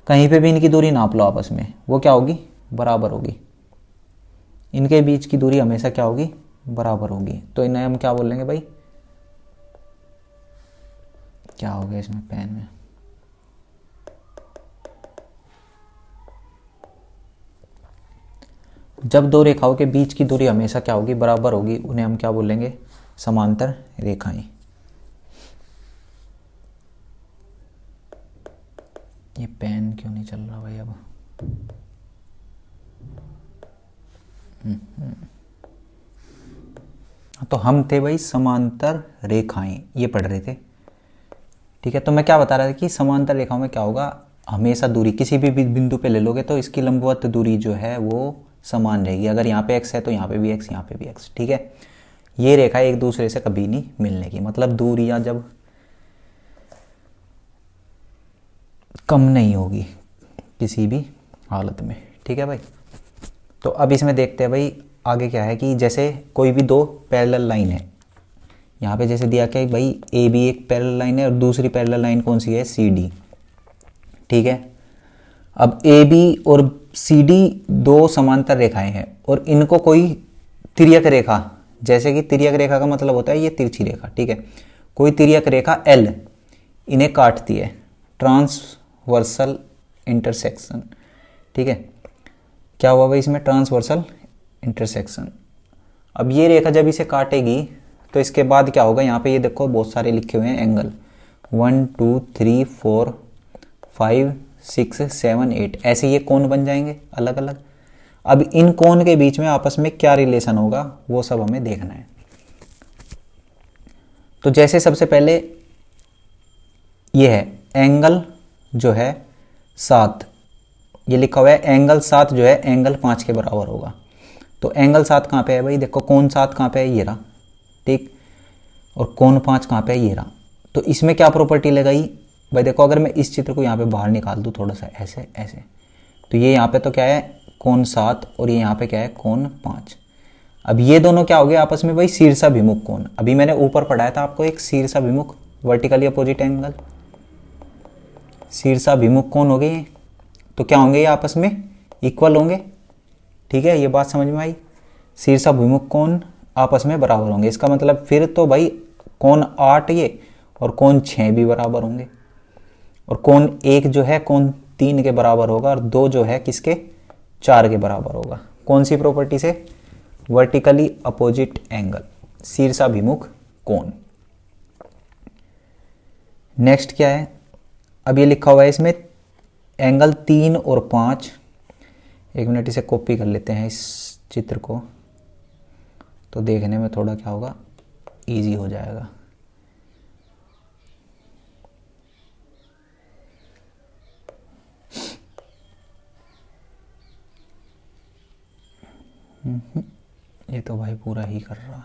कहीं पे भी इनकी दूरी नाप लो आपस में, वो क्या होगी? बराबर होगी। इनके बीच की दूरी हमेशा क्या होगी? बराबर होगी। तो इन्हें हम क्या बोलेंगे भाई? क्या हो गया इसमें पेन में? जब दो रेखाओं के बीच की दूरी हमेशा क्या होगी? बराबर होगी, उन्हें हम क्या बोलेंगे? समांतर रेखाएं। ये पेन क्यों नहीं चल रहा भाई अब? तो हम थे भाई समांतर रेखाएं, ये पढ़ रहे थे, ठीक है। तो मैं क्या बता रहा था कि समांतर रेखाओं में क्या होगा? हमेशा दूरी किसी भी बिंदु पे ले लोगे तो इसकी लंबवत दूरी जो है वो समान रहेगी। अगर यहाँ पे x है तो यहाँ पे भी x, यहाँ पे भी x, ठीक है। ये रेखा एक दूसरे से कभी नहीं मिलने की, मतलब दूरियां जब कम नहीं होगी किसी भी हालत में, ठीक है भाई। तो अब इसमें देखते हैं भाई आगे क्या है कि जैसे कोई भी दो पैरेलल लाइन है, यहाँ पे जैसे दिया क्या है भाई, ए बी एक पैरेलल लाइन है और दूसरी पैरेलल लाइन कौन सी है? सी डी, ठीक है। अब ए बी और सी डी दो समांतर रेखाएं हैं और इनको कोई तिर्यक रेखा, जैसे कि तिर्यक रेखा का मतलब होता है ये तिरछी रेखा, ठीक है, कोई तिर्यक रेखा एल इन्हें काटती है, ट्रांसवर्सल इंटरसेक्शन, ठीक है। क्या हुआ भाई इसमें? Transversal intersection. अब ये रेखा जब इसे काटेगी तो इसके बाद क्या होगा, यहाँ पे ये देखो बहुत सारे लिखे हुए हैं एंगल, 1 2 3 4 5 6 7 8, ऐसे ये कोण बन जाएंगे अलग अलग। अब इन कोण के बीच में आपस में क्या रिलेशन होगा वो सब हमें देखना है। तो जैसे सबसे पहले ये है एंगल जो है 7, ये लिखा हुआ है एंगल 7 जो है एंगल 5 के बराबर होगा। तो एंगल 7 कहाँ पे है भाई, देखो कोण 7 कहाँ पे है, ये रहा, ठीक, और कोण 5 कहाँ पे है, ये रहा। तो इसमें क्या प्रॉपर्टी लगाई भाई, देखो अगर मैं इस चित्र को यहाँ पे बाहर निकाल दूँ थोड़ा सा ऐसे ऐसे, तो ये यहाँ पे तो क्या है कोण 7 और ये यहाँ पे क्या है कोण 5। अब ये दोनों क्या हो गए आपस में भाई, शीर्षाभिमुख कोण। अभी मैंने ऊपर पढ़ाया था आपको एक शीर्षाभिमुख वर्टिकली अपोजिट एंगल, शीर्षाभिमुख कोण हो गए, तो क्या होंगे ये आपस में इक्वल होंगे, ठीक है, ये बात समझ में आई। शीर्षाभिमुख कोण आपस में बराबर होंगे, इसका मतलब फिर तो भाई कोण 8 ये और कोण 6 भी बराबर होंगे, और कोण 1 जो है कोण 3 के बराबर होगा, और 2 जो है किसके 4 के बराबर होगा। कौन सी प्रॉपर्टी से, वर्टिकली अपोजिट एंगल, शीर्षाभिमुख कोण। नेक्स्ट क्या है, अब ये लिखा हुआ है इसमें एंगल 3 और 5, एक मिनट इसे कॉपी कर लेते हैं इस चित्र को, तो देखने में थोड़ा क्या होगा इजी हो जाएगा। ये तो भाई पूरा ही कर रहा है,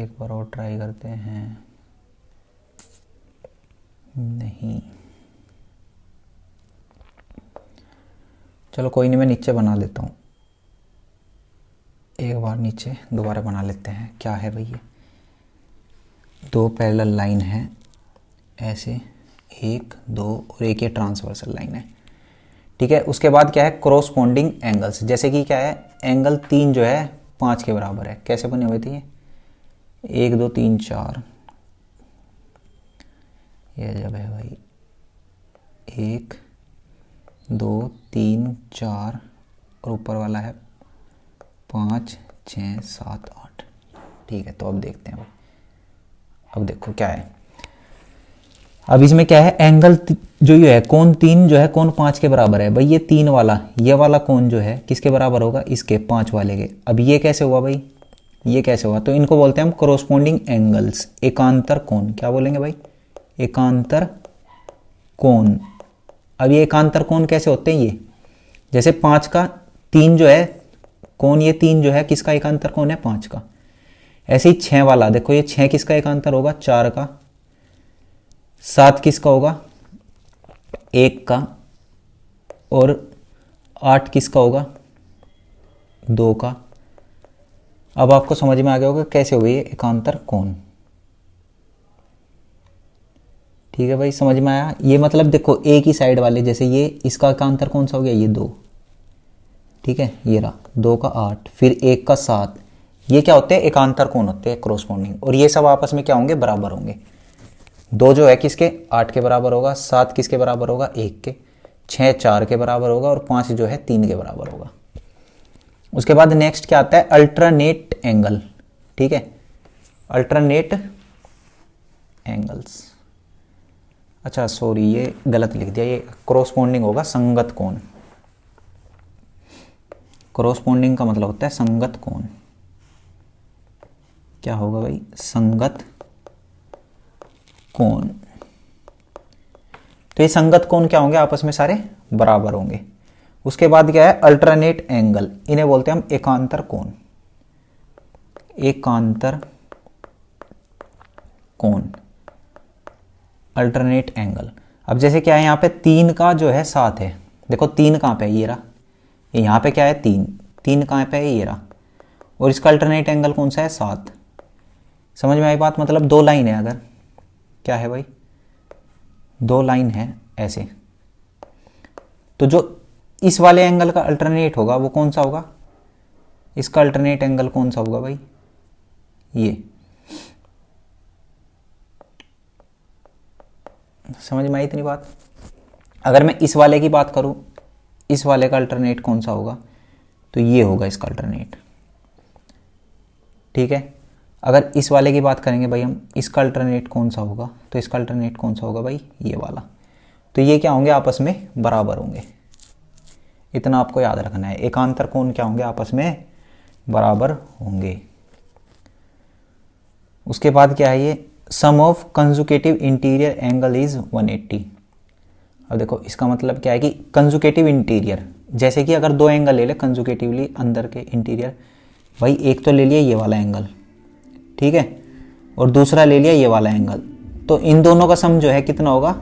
एक बार और ट्राई करते हैं, नहीं चलो कोई नहीं, मैं नीचे बना लेता हूँ, एक बार नीचे दोबारा बना लेते हैं। क्या है भाई, ये 2 पैरेलल लाइन है ऐसे, 1 2 और एक ये ट्रांसवर्सल लाइन है, ठीक है। उसके बाद क्या है कोरोस्पोंडिंग एंगल्स, जैसे कि क्या है एंगल 3 जो है 5 के बराबर है, कैसे बने हुए थे ये 1 2 3 4, ये जब है भाई 1 2 3 4 और ऊपर वाला है 5 6 7 8, ठीक है। तो अब देखते हैं भाई, अब देखो क्या है, अब इसमें क्या है एंगल जो ये है कोण 3 जो है कोण 5 के बराबर है भाई, ये 3 वाला ये वाला कोण जो है किसके बराबर होगा, इसके 5 वाले के। अब ये कैसे हुआ भाई, ये कैसे हुआ, तो इनको बोलते हैं हम कोरोस्पोंडिंग एंगल्स, एकांतर कोण। क्या बोलेंगे भाई, एकांतर कोण। अब ये एकांतर कोण कैसे होते हैं, ये जैसे 5 का 3 जो है कोण, ये 3 जो है किसका एकांतर कोण है 5 का। ऐसे ही 6 वाला देखो, ये 6 किसका एकांतर होगा 4 का, 7 किसका होगा 1 का, और 8 किसका होगा 2 का। अब आपको समझ में आ गया होगा कैसे हुए ये एकांतर कोण, ठीक है भाई, समझ में आया। ये मतलब देखो एक ही साइड वाले, जैसे ये इसका एकांतर कौन सा हो गया, ये 2, ठीक है, ये रहा 2 का 8, फिर 1 का 7, ये क्या होते हैं एकांतर कोण होते हैं कोरोस्पोंडिंग, और ये सब आपस में क्या होंगे बराबर होंगे। 2 जो है किसके 8 के बराबर होगा, 7 किसके बराबर होगा 1 के, 6 4 के बराबर होगा, और 5 जो है 3 के बराबर होगा। उसके बाद नेक्स्ट क्या आता है अल्टरनेट एंगल, ठीक है, अल्टरनेट एंगल्स, अच्छा सॉरी ये गलत लिख दिया, ये कोरोस्पोंडिंग होगा संगत कोण। कोरोस्पोंडिंग का मतलब होता है संगत कोण। क्या होगा भाई संगत कोण, तो ये संगत कोण क्या होंगे आपस में सारे बराबर होंगे। उसके बाद क्या है अल्टरनेट एंगल, इन्हें बोलते हैं हम एकांतर कोण, एकांतर कोण, अल्टरनेट एंगल। अब जैसे क्या है यहाँ पे 3 का जो है 7 है, देखो 3 कहाँ पे है ये रहा, यहाँ पे क्या है 3, 3 कहाँ पे है ये रहा, और इसका अल्टरनेट एंगल कौन सा है 7। समझ में आई बात, मतलब 2 लाइन है, अगर क्या है भाई 2 लाइन है ऐसे, तो जो इस वाले एंगल का अल्टरनेट होगा वो कौन सा होगा, इसका अल्टरनेट एंगल कौन सा होगा भाई ये। समझ में आई इतनी बात। अगर मैं इस वाले की बात करूं, इस वाले का अल्टरनेट कौन सा होगा, तो ये होगा इसका अल्टरनेट, ठीक है। अगर इस वाले की बात करेंगे भाई हम, इसका अल्टरनेट कौन सा होगा, तो इसका अल्टरनेट कौन सा होगा भाई, ये वाला। तो ये क्या होंगे, आपस में बराबर होंगे, इतना आपको याद रखना है। एकांतर कोण क्या होंगे, आपस में बराबर होंगे। उसके बाद क्या है, ये sum of conjugative interior angle is 180। अब देखो इसका मतलब क्या है कि कंजुकेटिव इंटीरियर, जैसे कि अगर दो एंगल ले ले कंजुकेटिवली अंदर के इंटीरियर, भाई एक तो ले लिया ये वाला एंगल, ठीक है, और दूसरा ले लिया ये वाला एंगल, तो इन दोनों का सम जो है कितना होगा,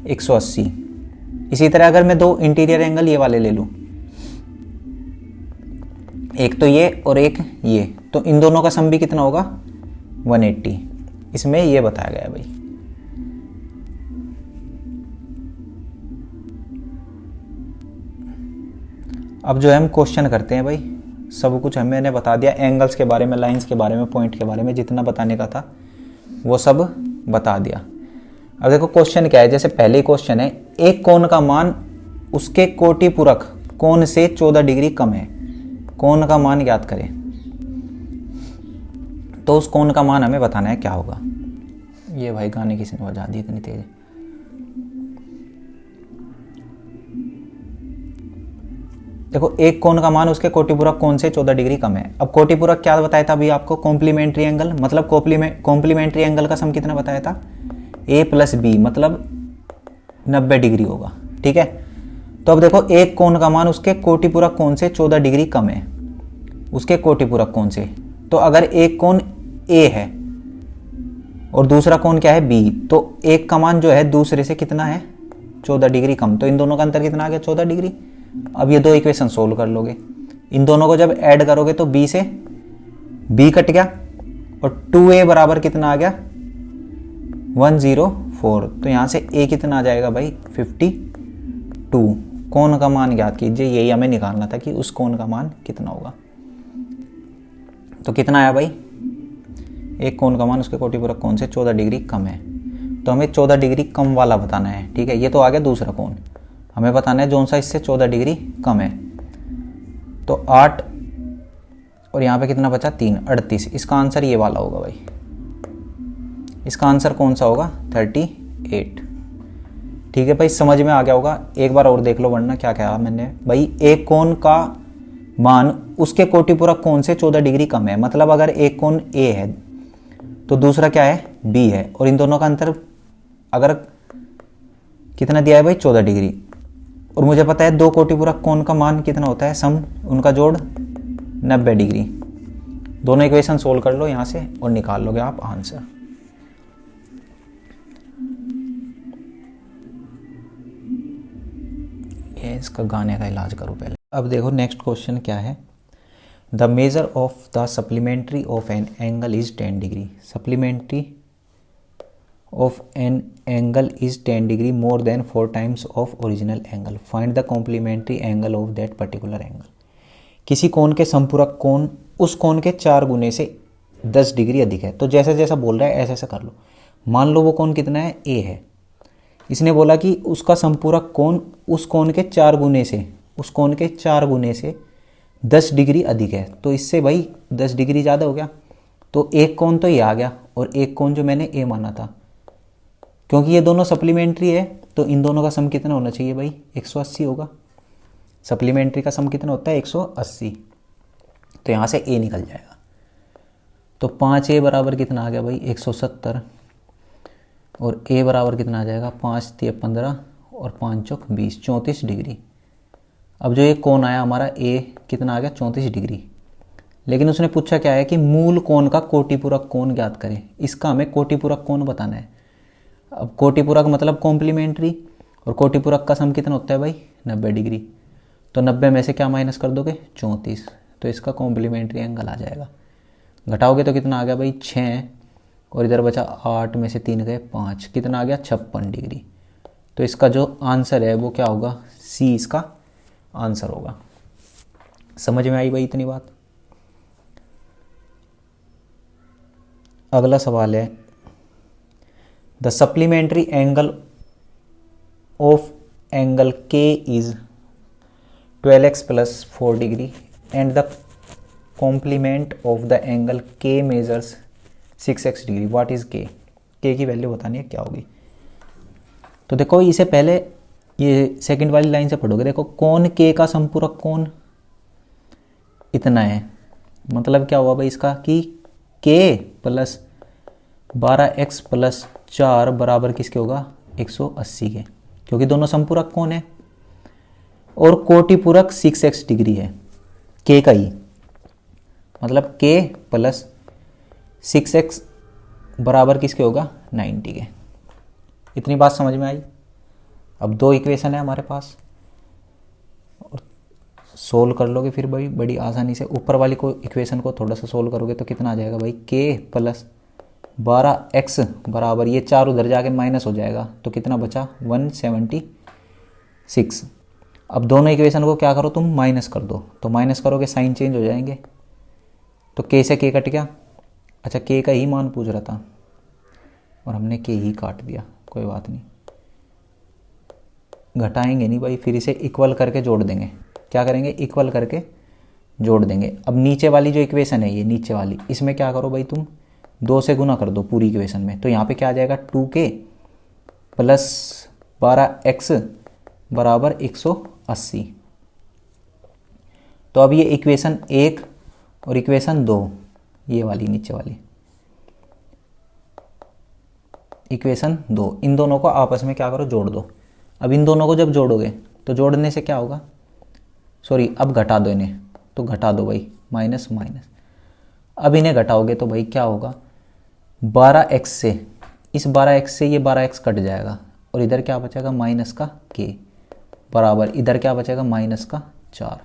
180। इसी तरह अगर मैं दो इंटीरियर एंगल ये वाले ले लूं, एक तो ये और एक ये, तो इन दोनों का सम भी कितना होगा, 180। इसमें ये बताया गया है भाई। अब जो है हम क्वेश्चन करते हैं भाई, सब कुछ मैंने बता दिया, एंगल्स के बारे में, लाइंस के बारे में, पॉइंट के बारे में, जितना बताने का था वो सब बता दिया। अब देखो क्वेश्चन क्या है, जैसे पहले क्वेश्चन है, एक कोण का मान उसके कोटि पूरक कोण से 14 डिग्री कम है, कोण का मान ज्ञात करें। तो उस कोण का मान हमें बताना है क्या होगा। ये भाई गाने किसने बजा दी इतनी तेज। देखो एक कोण का मान उसके कोटिपूरक कोण से 14 डिग्री कम है। अब कोटिपूरक क्या बताया था अभी आपको, कॉम्प्लीमेंट्री एंगल, मतलब कॉम्प्लीमेंट्री एंगल का सम कितना बताया था, a प्लस बी, मतलब 90 डिग्री होगा, ठीक है। तो अब देखो एक कोण का मान उसके कोटिपूरक कोण से 14 डिग्री कम है, उसके कोटिपूरक कोण से। तो अगर एक कोण a है और दूसरा कोण क्या है b, तो एक का मान जो है दूसरे से कितना है, 14 डिग्री कम, तो इन दोनों का अंतर कितना आ गया, 14 डिग्री। अब ये दो इक्वेशन सोल्व कर लोगे, इन दोनों को जब ऐड करोगे तो b से b कट गया और 2a बराबर कितना आ गया, 104। तो यहां से a कितना आ जाएगा भाई, 52। कोण का मान ज्ञात कीजिए, यही हमें निकालना था कि उस कोण का मान कितना होगा। तो कितना आया भाई, एक कोण का मान उसके कोटिपूरक कोण से 14 डिग्री कम है, तो हमें 14 डिग्री कम वाला बताना है, ठीक है। ये तो आ गया दूसरा कोण, हमें बताना है जोन सा इससे 14 डिग्री कम है। तो 8 और यहाँ पे कितना बचा, 3, 38। इसका आंसर ये वाला होगा भाई, इसका आंसर कौन सा होगा, 38। ठीक है भाई, समझ में आ गया होगा। एक बार और देख लो, वरना क्या कहा मैंने भाई, एक कोण का मान उसके कोटिपूरक कोण से 14 डिग्री कम है, मतलब अगर एक कोण A है तो दूसरा क्या है, B है, और इन दोनों का अंतर अगर कितना दिया है भाई, 14 डिग्री। और मुझे पता है दो कोटिपूरक कोण का मान कितना होता है, सम उनका जोड़ 90 डिग्री। दोनों इक्वेशन सोल्व कर लो यहां से और निकाल लोगे आप आंसर। ये इसका गाने का इलाज करो पहले। अब देखो नेक्स्ट क्वेश्चन क्या है, the measure of the supplementary of an angle is 10 degree. Supplementary of an angle is 10 degree more than 4 times of original angle. Find the complementary angle of that particular angle. किसी कोण के संपूरक कोण उस कोण के 4 गुने से 10 डिग्री अधिक है। तो जैसा जैसा बोल रहा है ऐसा ऐसा कर लो। मान लो वो कोण कितना है, A है। इसने बोला कि उसका संपूरक कोण उस कोण के 4 गुने से, उस कोण के 4 गुने से 10 डिग्री अधिक है। तो इससे भाई 10 डिग्री ज़्यादा हो गया। तो एक कोण तो ये आ गया और एक कोण जो मैंने A माना था, क्योंकि ये दोनों सप्लीमेंट्री है तो इन दोनों का सम कितना होना चाहिए भाई, 180 होगा। सप्लीमेंट्री का सम कितना होता है, 180। तो यहाँ से A निकल जाएगा। तो 5A बराबर कितना आ गया भाई, 170। और A बराबर कितना आ जाएगा, 5 × 15 और 5 चौक 20, 34 डिग्री। अब जो ये कोण आया हमारा A कितना आ गया, 34 डिग्री। लेकिन उसने पूछा क्या है कि मूल कोण का कोटिपूरक कोण ज्ञात करें। इसका हमें कोटिपूरक कोण बताना है। अब कोटिपूरक मतलब कॉम्प्लीमेंट्री, और कोटिपूरक का सम कितना होता है भाई, 90 डिग्री। तो 90 में से क्या माइनस कर दोगे, 34। तो इसका कॉम्प्लीमेंट्री एंगल आ जाएगा। घटाओगे तो कितना आ गया भाई, 6, और इधर बचा 8 में से 3 गए 5, कितना आ गया, 56 डिग्री। तो इसका जो आंसर है वो क्या होगा, C इसका आंसर होगा। समझ में आई भाई इतनी बात। अगला सवाल है, the supplementary angle of angle K is 12x + 4 degree and the complement of the angle K measures 6x degree, what is K की वैल्यू बतानी है क्या होगी। तो देखो इसे पहले ये सेकंड वाली लाइन से पढ़ोगे, देखो कोण के का संपूरक कोण इतना है, मतलब क्या हुआ भाई इसका कि के प्लस 12x प्लस 4 बराबर किसके होगा 180 के, क्योंकि दोनों संपूरक कोण है और कोटिपूरक 6x डिग्री है के का ही, मतलब के प्लस 6x बराबर किसके होगा 90 के। इतनी बात समझ में आई। अब दो इक्वेशन है हमारे पास और सोल्व कर लोगे फिर भाई बड़ी आसानी से। ऊपर वाली को इक्वेशन को थोड़ा सा सोल्व करोगे तो कितना आ जाएगा भाई के प्लस 12x बराबर, ये 4 उधर जाके माइनस हो जाएगा तो कितना बचा 176। अब दोनों इक्वेशन को क्या करो तुम माइनस कर दो, तो माइनस करोगे साइन चेंज हो जाएंगे, तो के से के कट गया। अच्छा के का ही मान पूछ रहा था और हमने के ही काट दिया, कोई बात नहीं, घटाएंगे नहीं भाई, फिर इसे इक्वल करके जोड़ देंगे। क्या करेंगे इक्वल करके जोड़ देंगे। अब नीचे वाली जो इक्वेशन है ये नीचे वाली, इसमें क्या करो भाई तुम 2 से गुना कर दो पूरी इक्वेशन में, तो यहाँ पे क्या आ जाएगा 2k प्लस 12x बराबर 180। तो अब ये इक्वेशन 1 और इक्वेशन 2, ये वाली नीचे वाली इक्वेशन 2, इन दोनों को आपस में क्या करो जोड़ दो। अब इन दोनों को जब जोड़ोगे तो जोड़ने से क्या होगा, सॉरी अब घटा दो इन्हें, तो घटा दो भाई माइनस माइनस। अब इन्हें घटाओगे तो भाई क्या होगा 12x से, इस 12x से ये 12x कट जाएगा और इधर क्या बचेगा माइनस का k बराबर, इधर क्या बचेगा माइनस का 4,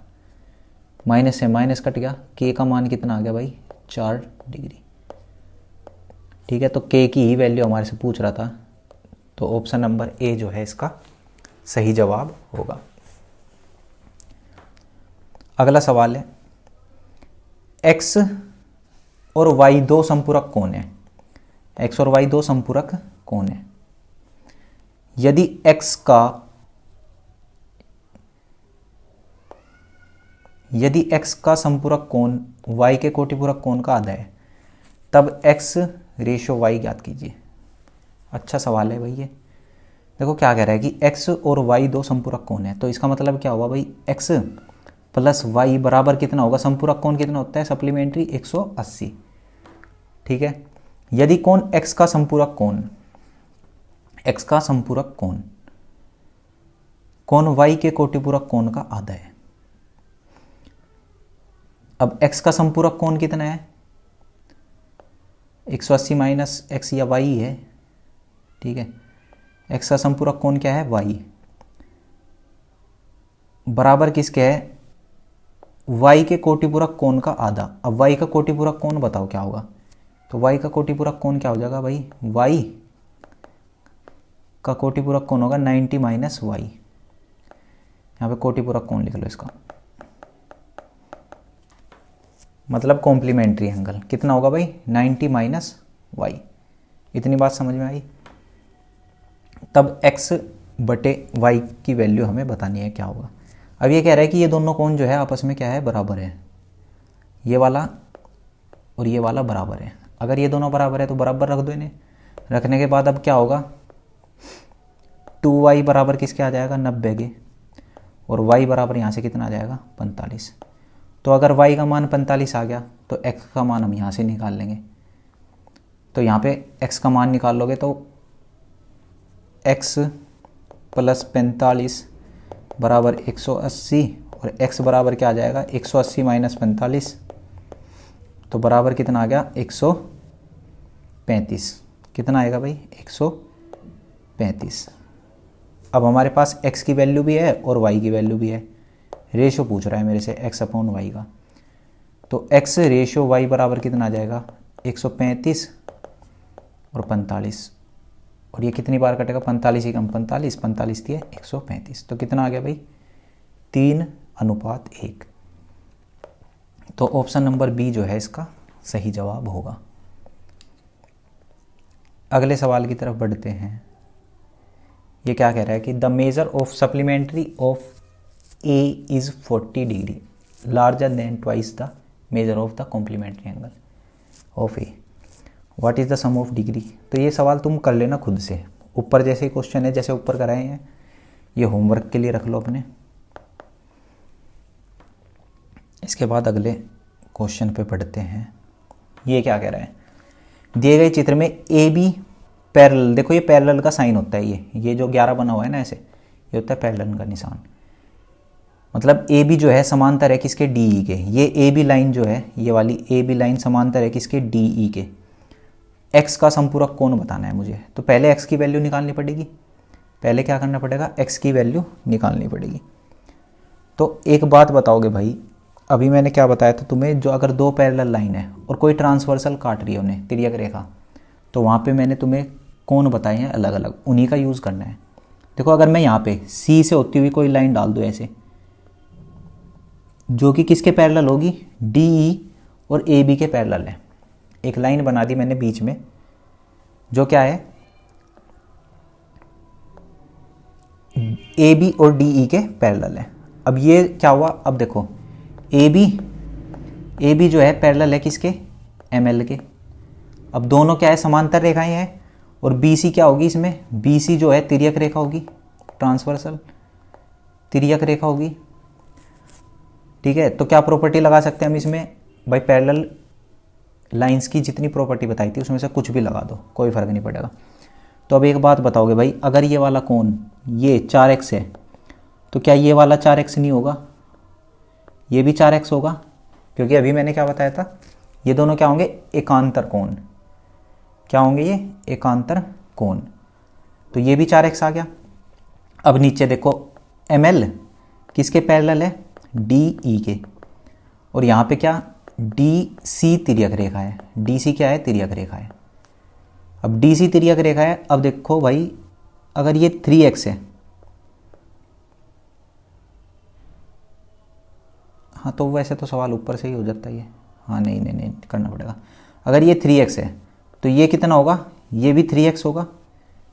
माइनस से माइनस कट गया, k का मान कितना आ गया भाई 4 डिग्री। ठीक है, तो k की ही वैल्यू हमारे से पूछ रहा था, तो ऑप्शन नंबर ए जो है इसका सही जवाब होगा। अगला सवाल है x और y दो संपूरक कोण है, x और y दो संपूरक कोण है। यदि x का संपूरक कोण y के कोटिपूरक कोण का आधा है, तब x रेशो y ज्ञात कीजिए। अच्छा सवाल है भाई ये। देखो क्या कह रहा है कि x और y दो संपूरक कोण है, तो इसका मतलब क्या हुआ भाई x प्लस y बराबर कितना होगा, संपूरक कोण कितना होता है सप्लीमेंट्री 180। ठीक है, यदि कोण x का संपूरक कोण कोण y के कोटिपूरक कोण का आधा है। अब x का संपूरक कोण कितना है 180 माइनस x या y है। ठीक है, x का संपूरक कोण क्या है y, बराबर किसके है y के कोटिपूरक कोण का आधा। अब y का कोटिपूरक कोण बताओ क्या होगा, तो y का कोटिपूरक कोण क्या हो जाएगा भाई, y का कोटिपूरक कोण होगा 90 माइनस y, यहाँ पे कोटिपूरक कोण लिख लो इसका, मतलब कॉम्प्लीमेंट्री एंगल कितना होगा भाई 90 माइनस y। इतनी बात समझ में आई। तब x बटे y की वैल्यू हमें बतानी है क्या होगा। अब ये कह रहा है कि ये दोनों कोण जो है आपस में क्या है बराबर है, ये वाला और ये वाला बराबर है। अगर ये दोनों बराबर है तो बराबर रख दो इन्हें, रखने के बाद अब क्या होगा 2y बराबर किसके आ जाएगा 90 के, और y बराबर यहाँ से कितना आ जाएगा 45। तो अगर y का मान 45 आ गया तो x का मान हम यहाँ से निकाल लेंगे, तो यहाँ पे x का मान निकाल लोगे तो x प्लस 45 बराबर 180 और x बराबर क्या आ जाएगा 180 माइनस 45, तो बराबर कितना आ गया 135। कितना आएगा भाई 135। अब हमारे पास x की वैल्यू भी है और y की वैल्यू भी है, रेशो पूछ रहा है मेरे से x अपॉन y का, तो x रेशो y बराबर कितना आ जाएगा 135 और 45, और ये कितनी बार कटेगा 45 ही कम 45, 45 दिए 135, तो कितना आ गया भाई 3:1। तो ऑप्शन नंबर बी जो है इसका सही जवाब होगा। अगले सवाल की तरफ बढ़ते हैं। ये क्या कह रहा है कि the measure of supplementary of A is 40 degree larger than twice the measure of the complementary angle of A. What is the sum of degree. तो ये सवाल तुम कर लेना खुद से, ऊपर जैसे क्वेश्चन है जैसे ऊपर कराए हैं, ये होमवर्क के लिए रख लो अपने। इसके बाद अगले क्वेश्चन पे पढ़ते हैं। ये क्या कह रहा है, दिए गए चित्र में ए बी पैरेलल, देखो ये पैरेलल का साइन होता है, ये जो 11 बना हुआ है ना ऐसे, ये होता है पैरेलल का निशान। मतलब ए बी जो है समांतर है किसके, डी ई के। ये ए बी लाइन जो है, ये वाली ए बी लाइन समांतर है किसके, डी ई के। एक्स का संपूरक कोण बताना है मुझे, तो पहले एक्स की वैल्यू निकालनी पड़ेगी। पहले क्या करना पड़ेगा, एक्स की वैल्यू निकालनी पड़ेगी। तो एक बात बताओगे भाई, अभी मैंने क्या बताया था तुम्हें, जो अगर दो पैरेलल लाइन है और कोई ट्रांसवर्सल काट रही है उन्हें, तिर्यक रेखा, तो वहाँ पे मैंने तुम्हें कोण बताए हैं अलग अलग, उन्हीं का यूज़ करना है। देखो अगर मैं यहाँ पे सी से होती हुई कोई लाइन डाल दूँ ऐसे, जो कि किसके पैरेलल होगी, डी ई और ए बी के पैरेलल है। एक लाइन बना दी मैंने बीच में, जो क्या है, ए बी और डी ई के पैरेलल है। अब ये क्या हुआ, अब देखो ए बी जो है पैरेलल है किसके, एम एल के। अब दोनों क्या है, समांतर रेखाएं हैं, और बी सी क्या होगी इसमें, बी सी जो है तिर्यक रेखा होगी, ट्रांसवर्सल तिर्यक रेखा होगी। ठीक है, तो क्या प्रॉपर्टी लगा सकते हैं हम इसमें भाई, पैरेलल लाइंस की जितनी प्रॉपर्टी बताई थी उसमें से कुछ भी लगा दो, कोई फर्क नहीं पड़ेगा। तो अब एक बात बताओगे भाई, अगर ये वाला कोण ये 4x है, तो क्या ये वाला 4x नहीं होगा, ये भी 4x होगा, क्योंकि अभी मैंने क्या बताया था, ये दोनों क्या होंगे, एकांतर कोण। क्या होंगे ये, एकांतर कोण। तो ये भी 4x आ गया। अब नीचे देखो ml किसके पैरेलल है, DE के, और यहाँ पे क्या, DC तिर्यक रेखा है। DC क्या है, तिर्यक रेखा है। अब DC तिर्यक रेखा है, अब देखो भाई अगर ये 3x है, हाँ तो वैसे तो सवाल ऊपर से ही हो जाता है ये, हाँ नहीं नहीं नहीं करना पड़ेगा। अगर ये 3x है तो ये कितना होगा, ये भी 3x होगा,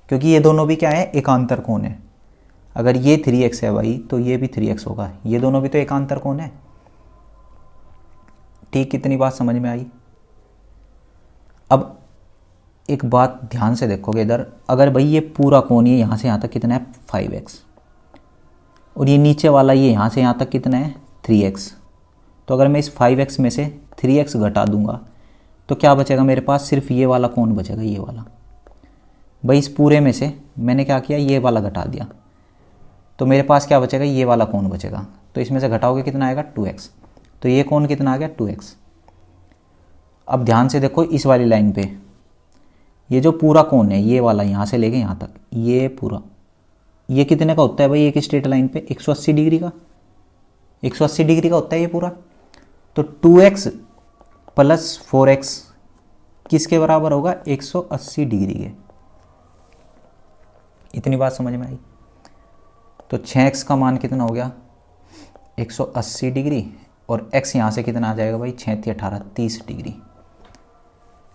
क्योंकि ये दोनों भी क्या है, एकांतर कोण है। अगर ये 3x है भाई तो ये भी 3x होगा, ये दोनों भी तो एकांतर कोण है। ठीक, कितनी बात समझ में आई। अब एक बात ध्यान से देखोगे इधर, अगर भाई ये पूरा कोण ये यहाँ से यहाँ तक कितना है, 5x, और ये नीचे वाला ये यहाँ से यहाँ तक कितना है, 3x, तो अगर मैं इस 5x में से 3x घटा दूंगा तो क्या बचेगा मेरे पास, सिर्फ ये वाला कोण बचेगा, ये वाला। भाई इस पूरे में से मैंने क्या किया, ये वाला घटा दिया, तो मेरे पास क्या बचेगा, ये वाला कोण बचेगा। तो इसमें से घटाओगे कितना आएगा, 2x, तो ये कोण कितना आ गया, 2x। अब ध्यान से देखो इस वाली लाइन पे, ये जो पूरा कोण है ये वाला यहाँ से लेके यहाँ तक, ये पूरा, ये कितने का होता है भाई, एक स्ट्रेट लाइन पे 180 डिग्री का, 180 डिग्री का होता है ये पूरा। तो 2x प्लस 4x किसके बराबर होगा, 180 डिग्री के। इतनी बात समझ में आई। तो 6x का मान कितना हो गया, 180 डिग्री, और x यहाँ से कितना आ जाएगा भाई, 6 × 18 30 डिग्री।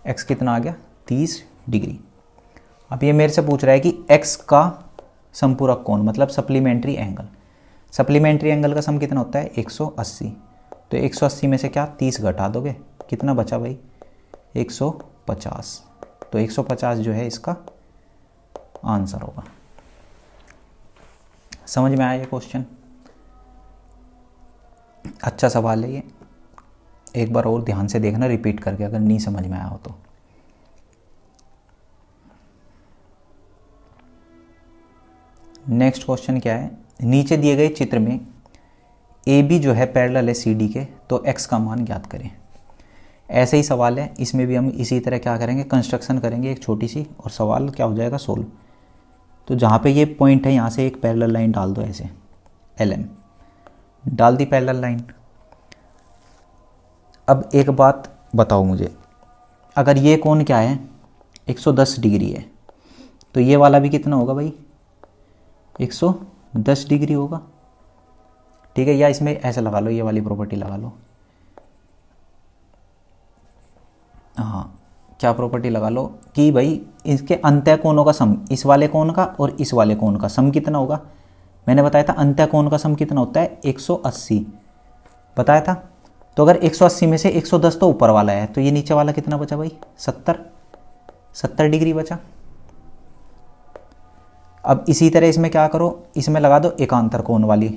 x कितना आ गया, 30 डिग्री। अब ये मेरे से पूछ रहा है कि x का संपूरक कोण मतलब सप्लीमेंट्री एंगल, सप्लीमेंट्री एंगल का सम कितना होता है, 180। तो 180 में से क्या 30 घटा दोगे, कितना बचा भाई, 150। तो 150 जो है इसका आंसर होगा। समझ में आया ये क्वेश्चन, अच्छा सवाल है ये, एक बार और ध्यान से देखना रिपीट करके अगर नहीं समझ में आया हो तो। नेक्स्ट क्वेश्चन क्या है, नीचे दिए गए चित्र में ए बी जो है पैरेलल है सी डी के, तो एक्स का मान ज्ञात करें। ऐसे ही सवाल है, इसमें भी हम इसी तरह क्या करेंगे, कंस्ट्रक्शन करेंगे एक छोटी सी, और सवाल क्या हो जाएगा, सोल्व। तो जहाँ पे ये पॉइंट है यहाँ से एक पैरेलल लाइन डाल दो ऐसे, एल एम डाल दी पैरेलल लाइन। अब एक बात बताओ मुझे, अगर ये कोण क्या है, 110 डिग्री है, तो ये वाला भी कितना होगा भाई, 110 डिग्री होगा। ठीक है, या इसमें ऐसे लगा लो, ये वाली प्रॉपर्टी लगा लो, हाँ क्या प्रॉपर्टी लगा लो कि भाई इसके अंतः कोणों का सम, इस वाले कोण का और इस वाले कोण का सम कितना होगा। मैंने बताया था अंतः कोण का सम कितना होता है, 180 बताया था। तो अगर 180 में से 110 तो ऊपर वाला है, तो ये नीचे वाला कितना बचा भाई? 70 डिग्री बचा। अब इसी तरह इसमें क्या करो, इसमें लगा दो एकांतर कोण वाली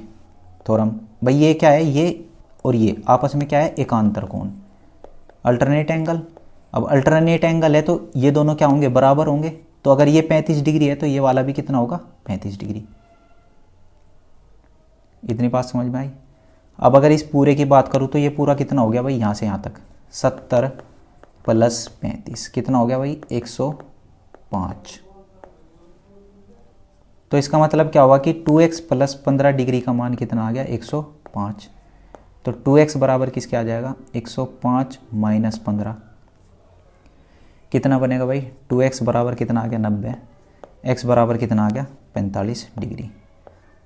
थ्योरम। भाई ये क्या है, ये और ये आपस में क्या है? एकांतर कोण, अल्टरनेट एंगल। अब अल्टरनेट एंगल है तो ये दोनों क्या होंगे? बराबर होंगे। तो अगर ये 35 डिग्री है तो ये वाला भी कितना होगा? 35 डिग्री। इतनी बात समझ में आई? अब अगर इस पूरे की बात करूँ तो ये पूरा कितना हो गया भाई? यहाँ से यहाँ तक 70 + 35 कितना हो गया भाई? 105। तो इसका मतलब क्या हुआ कि 2x + 15 डिग्री का मान कितना आ गया? 105। तो 2x बराबर किसके आ जाएगा? 105 - 15 कितना बनेगा भाई? 2x बराबर कितना आ गया? 90। x बराबर कितना आ गया? 45 डिग्री।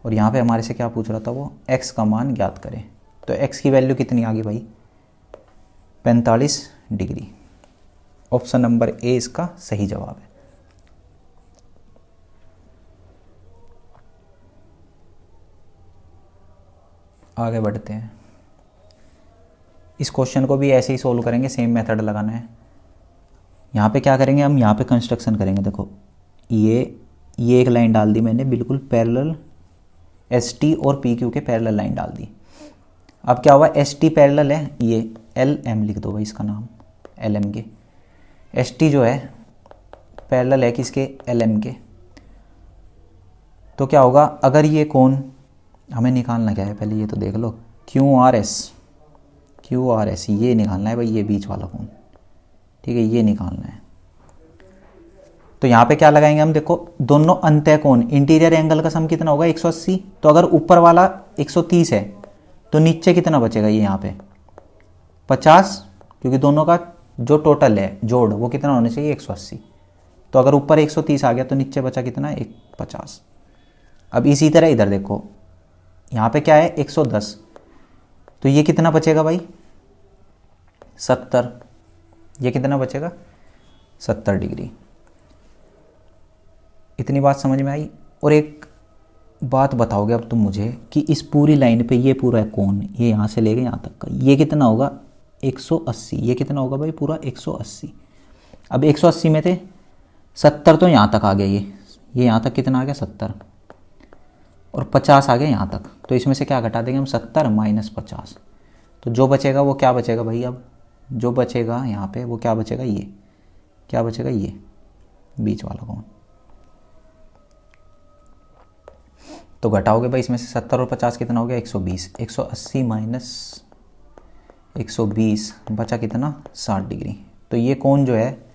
और यहाँ पे हमारे से क्या पूछ रहा था वो? x का मान ज्ञात करें। तो x की वैल्यू कितनी आ गई भाई? 45 डिग्री। ऑप्शन नंबर ए इसका सही जवाब है। आगे बढ़ते हैं। इस क्वेश्चन को भी ऐसे ही सोल्व करेंगे, सेम मेथड लगाना है। यहाँ पे क्या करेंगे हम? यहाँ पे कंस्ट्रक्शन करेंगे। देखो ये एक लाइन डाल दी मैंने, बिल्कुल पैरेलल, ST और PQ के पैरेलल लाइन डाल दी। अब क्या हुआ? ST पैरेलल है, ये LM लिख दो भाई इसका नाम, LM के। ST जो है पैरेलल है किसके? LM के। तो क्या होगा? अगर ये कोण हमें निकालना क्या है पहले ये तो देख लो, QRS ये निकालना है भाई, ये बीच वाला कोण, ठीक है, ये निकालना है। तो यहाँ पे क्या लगाएंगे हम? देखो दोनों अंतः कोण, इंटीरियर एंगल का सम कितना होगा? 180। तो अगर ऊपर वाला 130 है तो नीचे कितना बचेगा? ये यहाँ पे 50, क्योंकि दोनों का जो टोटल है जोड़ वो कितना होना चाहिए? 180। तो अगर ऊपर 130 आ गया तो नीचे बचा कितना? 50। अब इसी तरह इधर देखो, यहाँ पे क्या है? 110। तो ये कितना बचेगा भाई? 70। ये कितना बचेगा? 70 डिग्री। इतनी बात समझ में आई? और एक बात बताओगे अब तुम मुझे कि इस पूरी लाइन पे ये पूरा कोण, ये यहाँ से लेके यहाँ तक का, ये कितना होगा? 180। ये कितना होगा भाई? पूरा 180। अब 180 में थे 70 तो यहाँ तक आ गया, ये यहाँ तक कितना आ गया? 70। और 50 आ गया यहाँ तक। तो इसमें से क्या घटा देंगे हम? 70 - 50। तो जो बचेगा वो क्या बचेगा भाई? अब जो बचेगा यहाँ पे वो क्या बचेगा? ये क्या बचेगा? ये बीच वाला कोण। तो घटाओगे भाई इसमें से 70 और 50 कितना हो गया? 120। 180 - 120 बचा कितना? 60 डिग्री। तो ये कोण जो है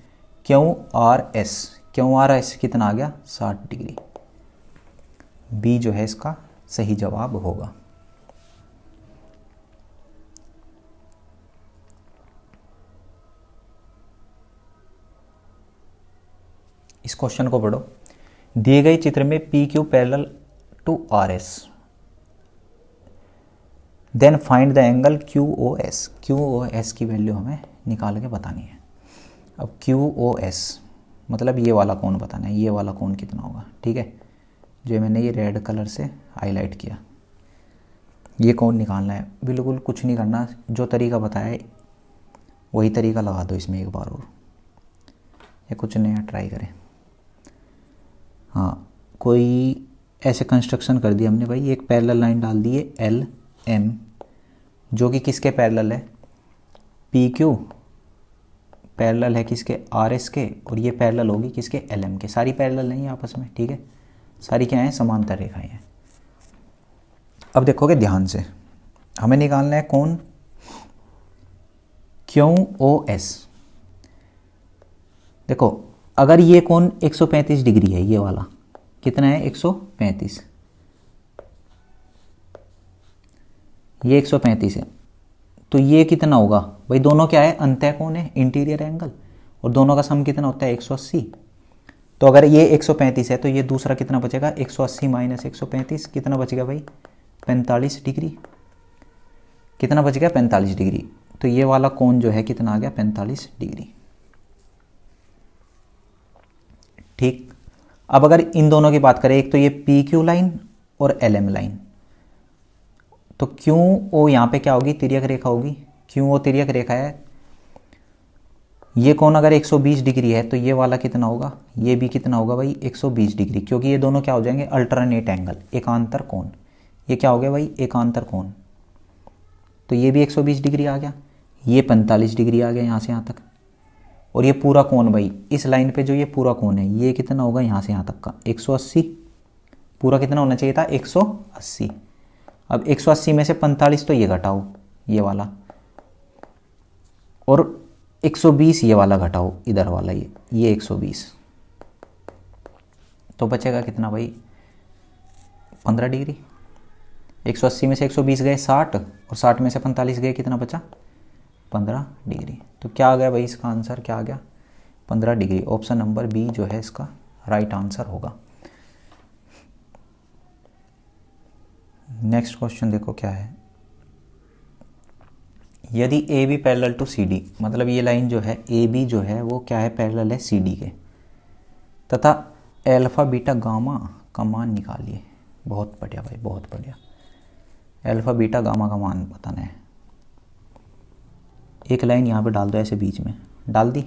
QRS कितना आ गया? 60 डिग्री। बी जो है इसका सही जवाब होगा। इस क्वेश्चन को पढ़ो। दिए गए चित्र में PQ parallel to RS, then find the angle QOS की वैल्यू हमें निकाल के बतानी है। अब QOS मतलब ये वाला कोण बताना है, ये वाला कोण कितना होगा, ठीक है, जो मैंने ये रेड कलर से हाईलाइट किया, ये कोण निकालना है। बिल्कुल कुछ नहीं करना, जो तरीका बताया है वही तरीका लगा दो इसमें एक बार और, या कुछ नया ट्राई करें। हाँ, कोई ऐसे कंस्ट्रक्शन कर दिया हमने भाई, एक पैरेलल लाइन डाल दी है LM, जो कि किसके पैरेलल है? PQ पैरेलल है किसके? RS के, और ये पैरेलल होगी किसके? LM के। सारी पैरेलल नहीं है आपस में, ठीक है, सारी क्या है? समांतर रेखाएं हैं। अब देखोगे ध्यान से, हमें निकालना है कोण QOS। देखो अगर ये कोण 135 डिग्री है, ये वाला कितना है? 135, ये 135 है, तो ये कितना होगा भाई? दोनों क्या है? अंतः कोण है, इंटीरियर एंगल, और दोनों का सम कितना होता है? 180। तो अगर ये 135 है तो ये दूसरा कितना बचेगा? 180 - 135 कितना बचेगा भाई? 45 डिग्री। कितना बच गया? 45 डिग्री। तो ये वाला कोण जो है कितना आ गया? 45 डिग्री। ठीक। अब अगर इन दोनों की बात करें, एक तो ये PQ लाइन और LM लाइन, तो QO यहाँ पे क्या होगी? तिर्यक रेखा होगी, क्यों वो तिर्यक रेखा है। ये कोण अगर 120 डिग्री है तो ये वाला कितना होगा, ये भी कितना होगा भाई 120 डिग्री, क्योंकि ये दोनों क्या हो जाएंगे अल्टरनेट एंगल, एकांतर कोण। ये क्या हो गया भाई एकांतर कोण, तो ये भी 120 डिग्री आ गया, ये 45 डिग्री आ गया यहाँ से यहाँ तक। और ये पूरा कोण भाई इस लाइन पे जो ये पूरा कोण है ये कितना होगा यहाँ से यहाँ तक का 180, पूरा कितना होना चाहिए था 180। अब 180 में से 45 तो ये घटाओ ये वाला, और 120 ये वाला घटाओ इधर वाला ये 120, तो बचेगा कितना भाई 15 डिग्री। 180 में से 120 गए 60, और 60 में से 45 गए कितना बचा 15 डिग्री। तो क्या आ गया भाई इसका आंसर, क्या आ गया 15 डिग्री। ऑप्शन नंबर बी जो है इसका राइट आंसर होगा। नेक्स्ट क्वेश्चन देखो क्या है। यदि A B parallel to C D, मतलब ये लाइन जो है ए बी जो है वो क्या है पैरेलल है सी डी के, तथा अल्फा बीटा गामा का मान निकालिए। बहुत बढ़िया भाई बहुत बढ़िया, अल्फा बीटा गामा का मान बताना है। एक लाइन यहाँ पे डाल दो ऐसे बीच में, डाल दी,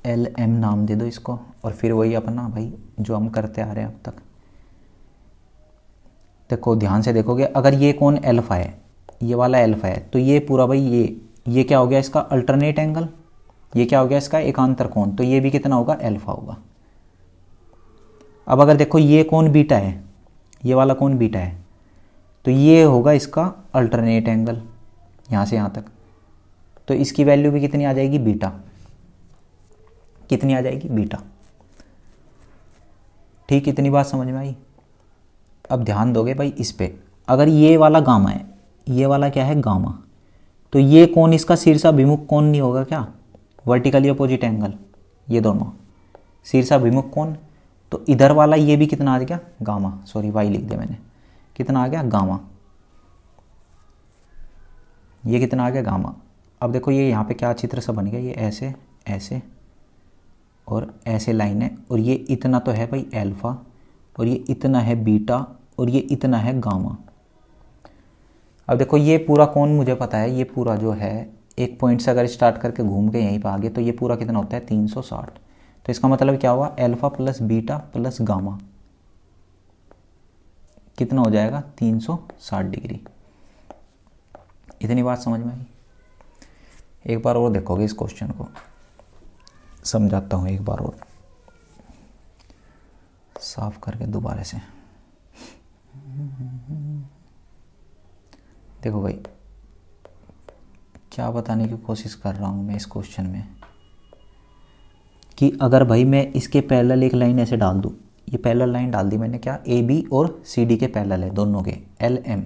एल एम नाम दे दो इसको, और फिर वही अपना भाई जो हम करते आ रहे हैं अब तक। देखो ध्यान से देखोगे, अगर ये कोण अल्फा है, ये वाला अल्फा है, तो ये पूरा भाई ये क्या हो गया इसका अल्टरनेट एंगल, ये क्या हो गया इसका एकांतर कोण, तो ये भी कितना होगा अल्फा होगा। अब अगर देखो ये कोण बीटा है, ये वाला कोण बीटा है, तो ये होगा इसका अल्टरनेट एंगल यहाँ से यहाँ तक, तो इसकी वैल्यू भी कितनी आ जाएगी बीटा, कितनी आ जाएगी बीटा। ठीक, इतनी बात समझ में आई। अब ध्यान दोगे भाई इस पे, अगर ये वाला गामा है, ये वाला क्या है गामा, तो ये कोण इसका शीर्षाभिमुख कोण नहीं होगा क्या, वर्टिकली अपोजिट एंगल, ये दोनों शीर्षाभिमुख कोण, तो इधर वाला ये भी कितना आ गया गामा, सॉरी वाई लिख दिया मैंने, कितना आ गया गामा, ये कितना आ गया गामा। अब देखो ये यहाँ पे क्या चित्र सा बन गया, ये ऐसे ऐसे और ऐसे लाइन है, और ये इतना तो है भाई अल्फा, और ये इतना है बीटा, और ये इतना है गामा। अब देखो ये पूरा कोण मुझे पता है, ये पूरा जो है एक पॉइंट से अगर स्टार्ट करके घूम के यहीं पे आगे, तो ये पूरा कितना होता है 360। तो इसका मतलब क्या हुआ alpha plus beta plus gamma कितना हो जाएगा 360 डिग्री। इतनी बात समझ में आई। एक बार और देखोगे इस क्वेश्चन को, समझाता हूँ एक बार और साफ करके दोबारा से। देखो भाई क्या बताने की कोशिश कर रहा हूँ मैं इस क्वेश्चन में, कि अगर भाई मैं इसके पैरेलल एक लाइन ऐसे डाल दूँ, ये पैरेलल लाइन डाल दी मैंने, क्या ए बी और सी डी के पैरेलल है दोनों के एल एम,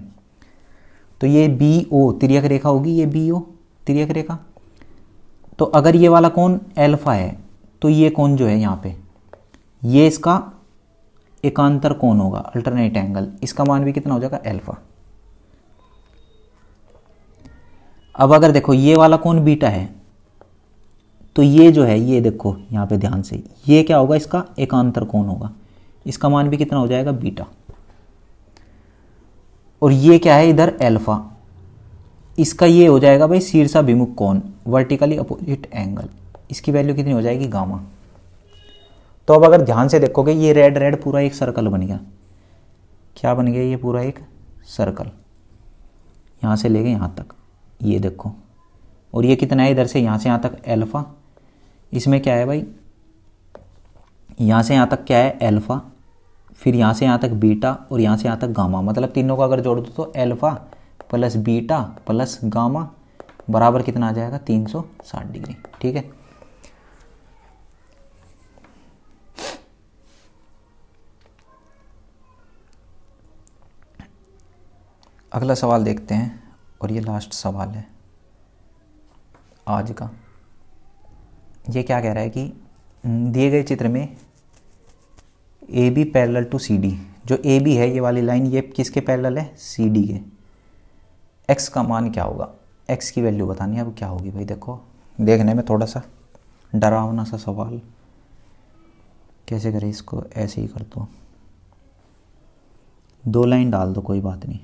तो ये बी ओ तिर्यक रेखा होगी, ये बी ओ तिर्यक रेखा। तो अगर ये वाला कोण अल्फा है, तो ये कोण जो है यहाँ पे ये इसका एकांतर कोण होगा अल्टरनेट एंगल, इसका मान भी कितना हो जाएगा अल्फा। अब अगर देखो ये वाला कोण बीटा है, तो ये जो है ये देखो यहाँ पे ध्यान से, ये क्या होगा इसका एकांतर कोण होगा, इसका मान भी कितना हो जाएगा बीटा। और ये क्या है इधर अल्फा, इसका ये हो जाएगा भाई शीर्षाभिमुख कोण वर्टिकली अपोजिट एंगल, इसकी वैल्यू कितनी हो जाएगी गामा। तो अब अगर ध्यान से देखोगे ये रेड रेड पूरा एक सर्कल बन गया, क्या बन गया ये पूरा एक सर्कल, यहाँ से लेके यहाँ तक ये देखो, और ये कितना है इधर से यहाँ से यहाँ तक अल्फा, इसमें क्या है भाई यहाँ से यहाँ तक क्या है अल्फा, फिर यहाँ से यहाँ तक बीटा, और यहाँ से यहाँ तक गामा, मतलब तीनों को अगर जोड़ दो तो alpha plus beta plus gamma बराबर कितना आ जाएगा 360 डिग्री। ठीक है, अगला सवाल देखते हैं, और ये लास्ट सवाल है आज का। ये क्या कह रहा है कि दिए गए चित्र में A B parallel to C D, जो ए बी है ये वाली लाइन ये किसके पैरेलल है सी डी के, एक्स का मान क्या होगा, एक्स की वैल्यू बतानी है। अब क्या होगी भाई देखो, देखने में थोड़ा सा डरावना सा सवाल, कैसे करें इसको, ऐसे ही कर दो, दो लाइन डाल दो कोई बात नहीं,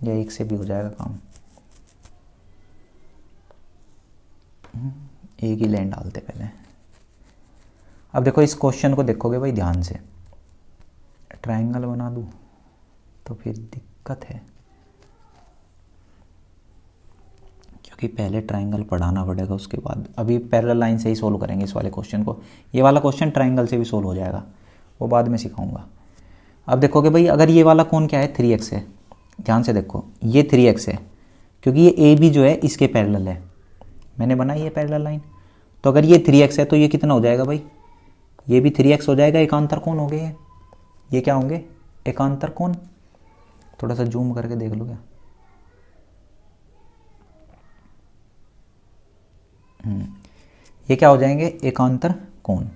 या एक से भी हो जाएगा काम। एक ही लाइन डालते पहले। अब देखो इस क्वेश्चन को देखोगे भाई ध्यान से, ट्रायंगल बना दूँ तो फिर दिक्कत है, क्योंकि पहले ट्रायंगल पढ़ाना पड़ेगा, उसके बाद अभी पैरेलल लाइन से ही सोल्व करेंगे इस वाले क्वेश्चन को। ये वाला क्वेश्चन ट्रायंगल से भी सोल्व हो जाएगा, वो बाद में सिखाऊंगा। अब देखोगे भाई अगर ये वाला कोण क्या है 3x है, ध्यान से देखो ये 3x है क्योंकि ये ए बी जो है इसके पैरेलल है, मैंने बनाई है पैरेलल लाइन। तो अगर ये 3x है तो ये कितना हो जाएगा भाई, ये भी 3x हो जाएगा, एकांतर कोण हो गए ये क्या होंगे, एकांतर कोण। थोड़ा सा जूम करके देख लो क्या, ये क्या हो जाएंगे, एकांतर कोण।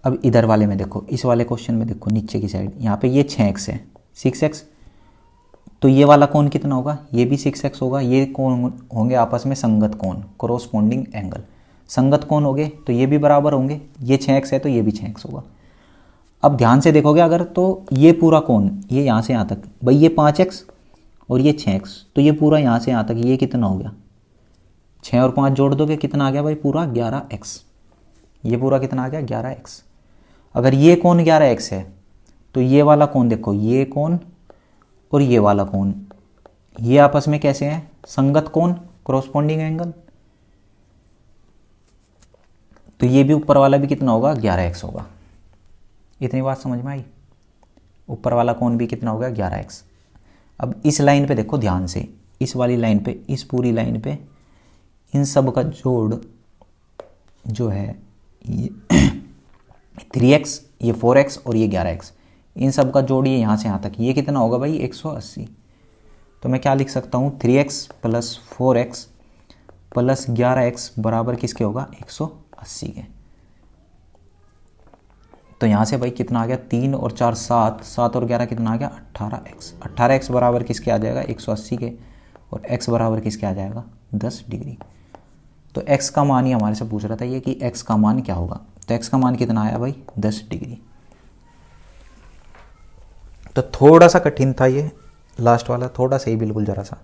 अब इधर वाले में देखो, इस वाले क्वेश्चन में देखो नीचे की साइड, यहाँ पे ये 6x है 6x, तो ये वाला कोण कितना होगा, ये भी 6x होगा। ये कोण होंगे आपस में संगत कोण, कोरोस्पोंडिंग एंगल। संगत कोण हो गए तो ये भी बराबर होंगे, ये 6x है तो ये भी 6x होगा। अब ध्यान से देखोगे अगर तो ये पूरा कोण, ये यहाँ से यहाँ तक भाई ये 5x और ये 6x, तो ये पूरा यहाँ से यहाँ तक ये कितना हो गया, 6 और 5 जोड़ दोगे कितना आ गया भाई, पूरा 11x। ये पूरा कितना आ गया 11x। अगर ये कोण 11x है तो ये वाला कोण देखो, ये कोण और ये वाला कोण ये आपस में कैसे हैं, संगत कोण, कोरोस्पोंडिंग एंगल। तो ये भी ऊपर वाला भी कितना होगा 11x होगा। इतनी बात समझ में आई, ऊपर वाला कोण भी कितना होगा 11x। अब इस लाइन पे देखो ध्यान से, इस वाली लाइन पे, इस पूरी लाइन पे इन सब का जोड़ जो है ये 3x, ये 4x और ये 11x, इन सब का जोड़ ये यहाँ से यहाँ तक, ये कितना होगा भाई 180। तो मैं क्या लिख सकता हूँ, 3x plus 4x plus 11x बराबर किसके होगा, 180 के। तो यहाँ से भाई कितना आ गया, 3 और 4 7, 7 और 11 कितना आ गया 18x। 18x बराबर किसके आ जाएगा 180 के, और x बराबर किसके आ जाएगा 10 डिग्री। तो x का मान ही हमारे से पूछ रहा था ये कि x का मान क्या होगा, तो x का मान कितना आया भाई 10 डिग्री। तो थोड़ा सा कठिन था ये लास्ट वाला, थोड़ा सा ही बिल्कुल ज़रा सा।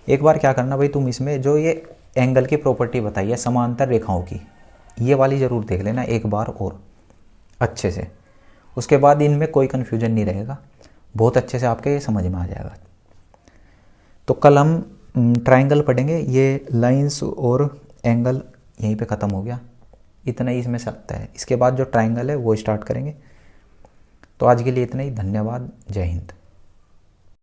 एक बार क्या करना भाई, तुम इसमें जो ये एंगल की प्रॉपर्टी बताई है समांतर रेखाओं की, ये वाली ज़रूर देख लेना एक बार और अच्छे से, उसके बाद इनमें कोई कन्फ्यूजन नहीं रहेगा, बहुत अच्छे से आपके समझ में आ जाएगा। तो कल हम ट्रायंगल पढ़ेंगे, ये लाइंस और एंगल यहीं पे ख़त्म हो गया, इतना ही इसमें सकता है। इसके बाद जो ट्रायंगल है वो स्टार्ट करेंगे। तो आज के लिए इतना ही, धन्यवाद, जय हिंद।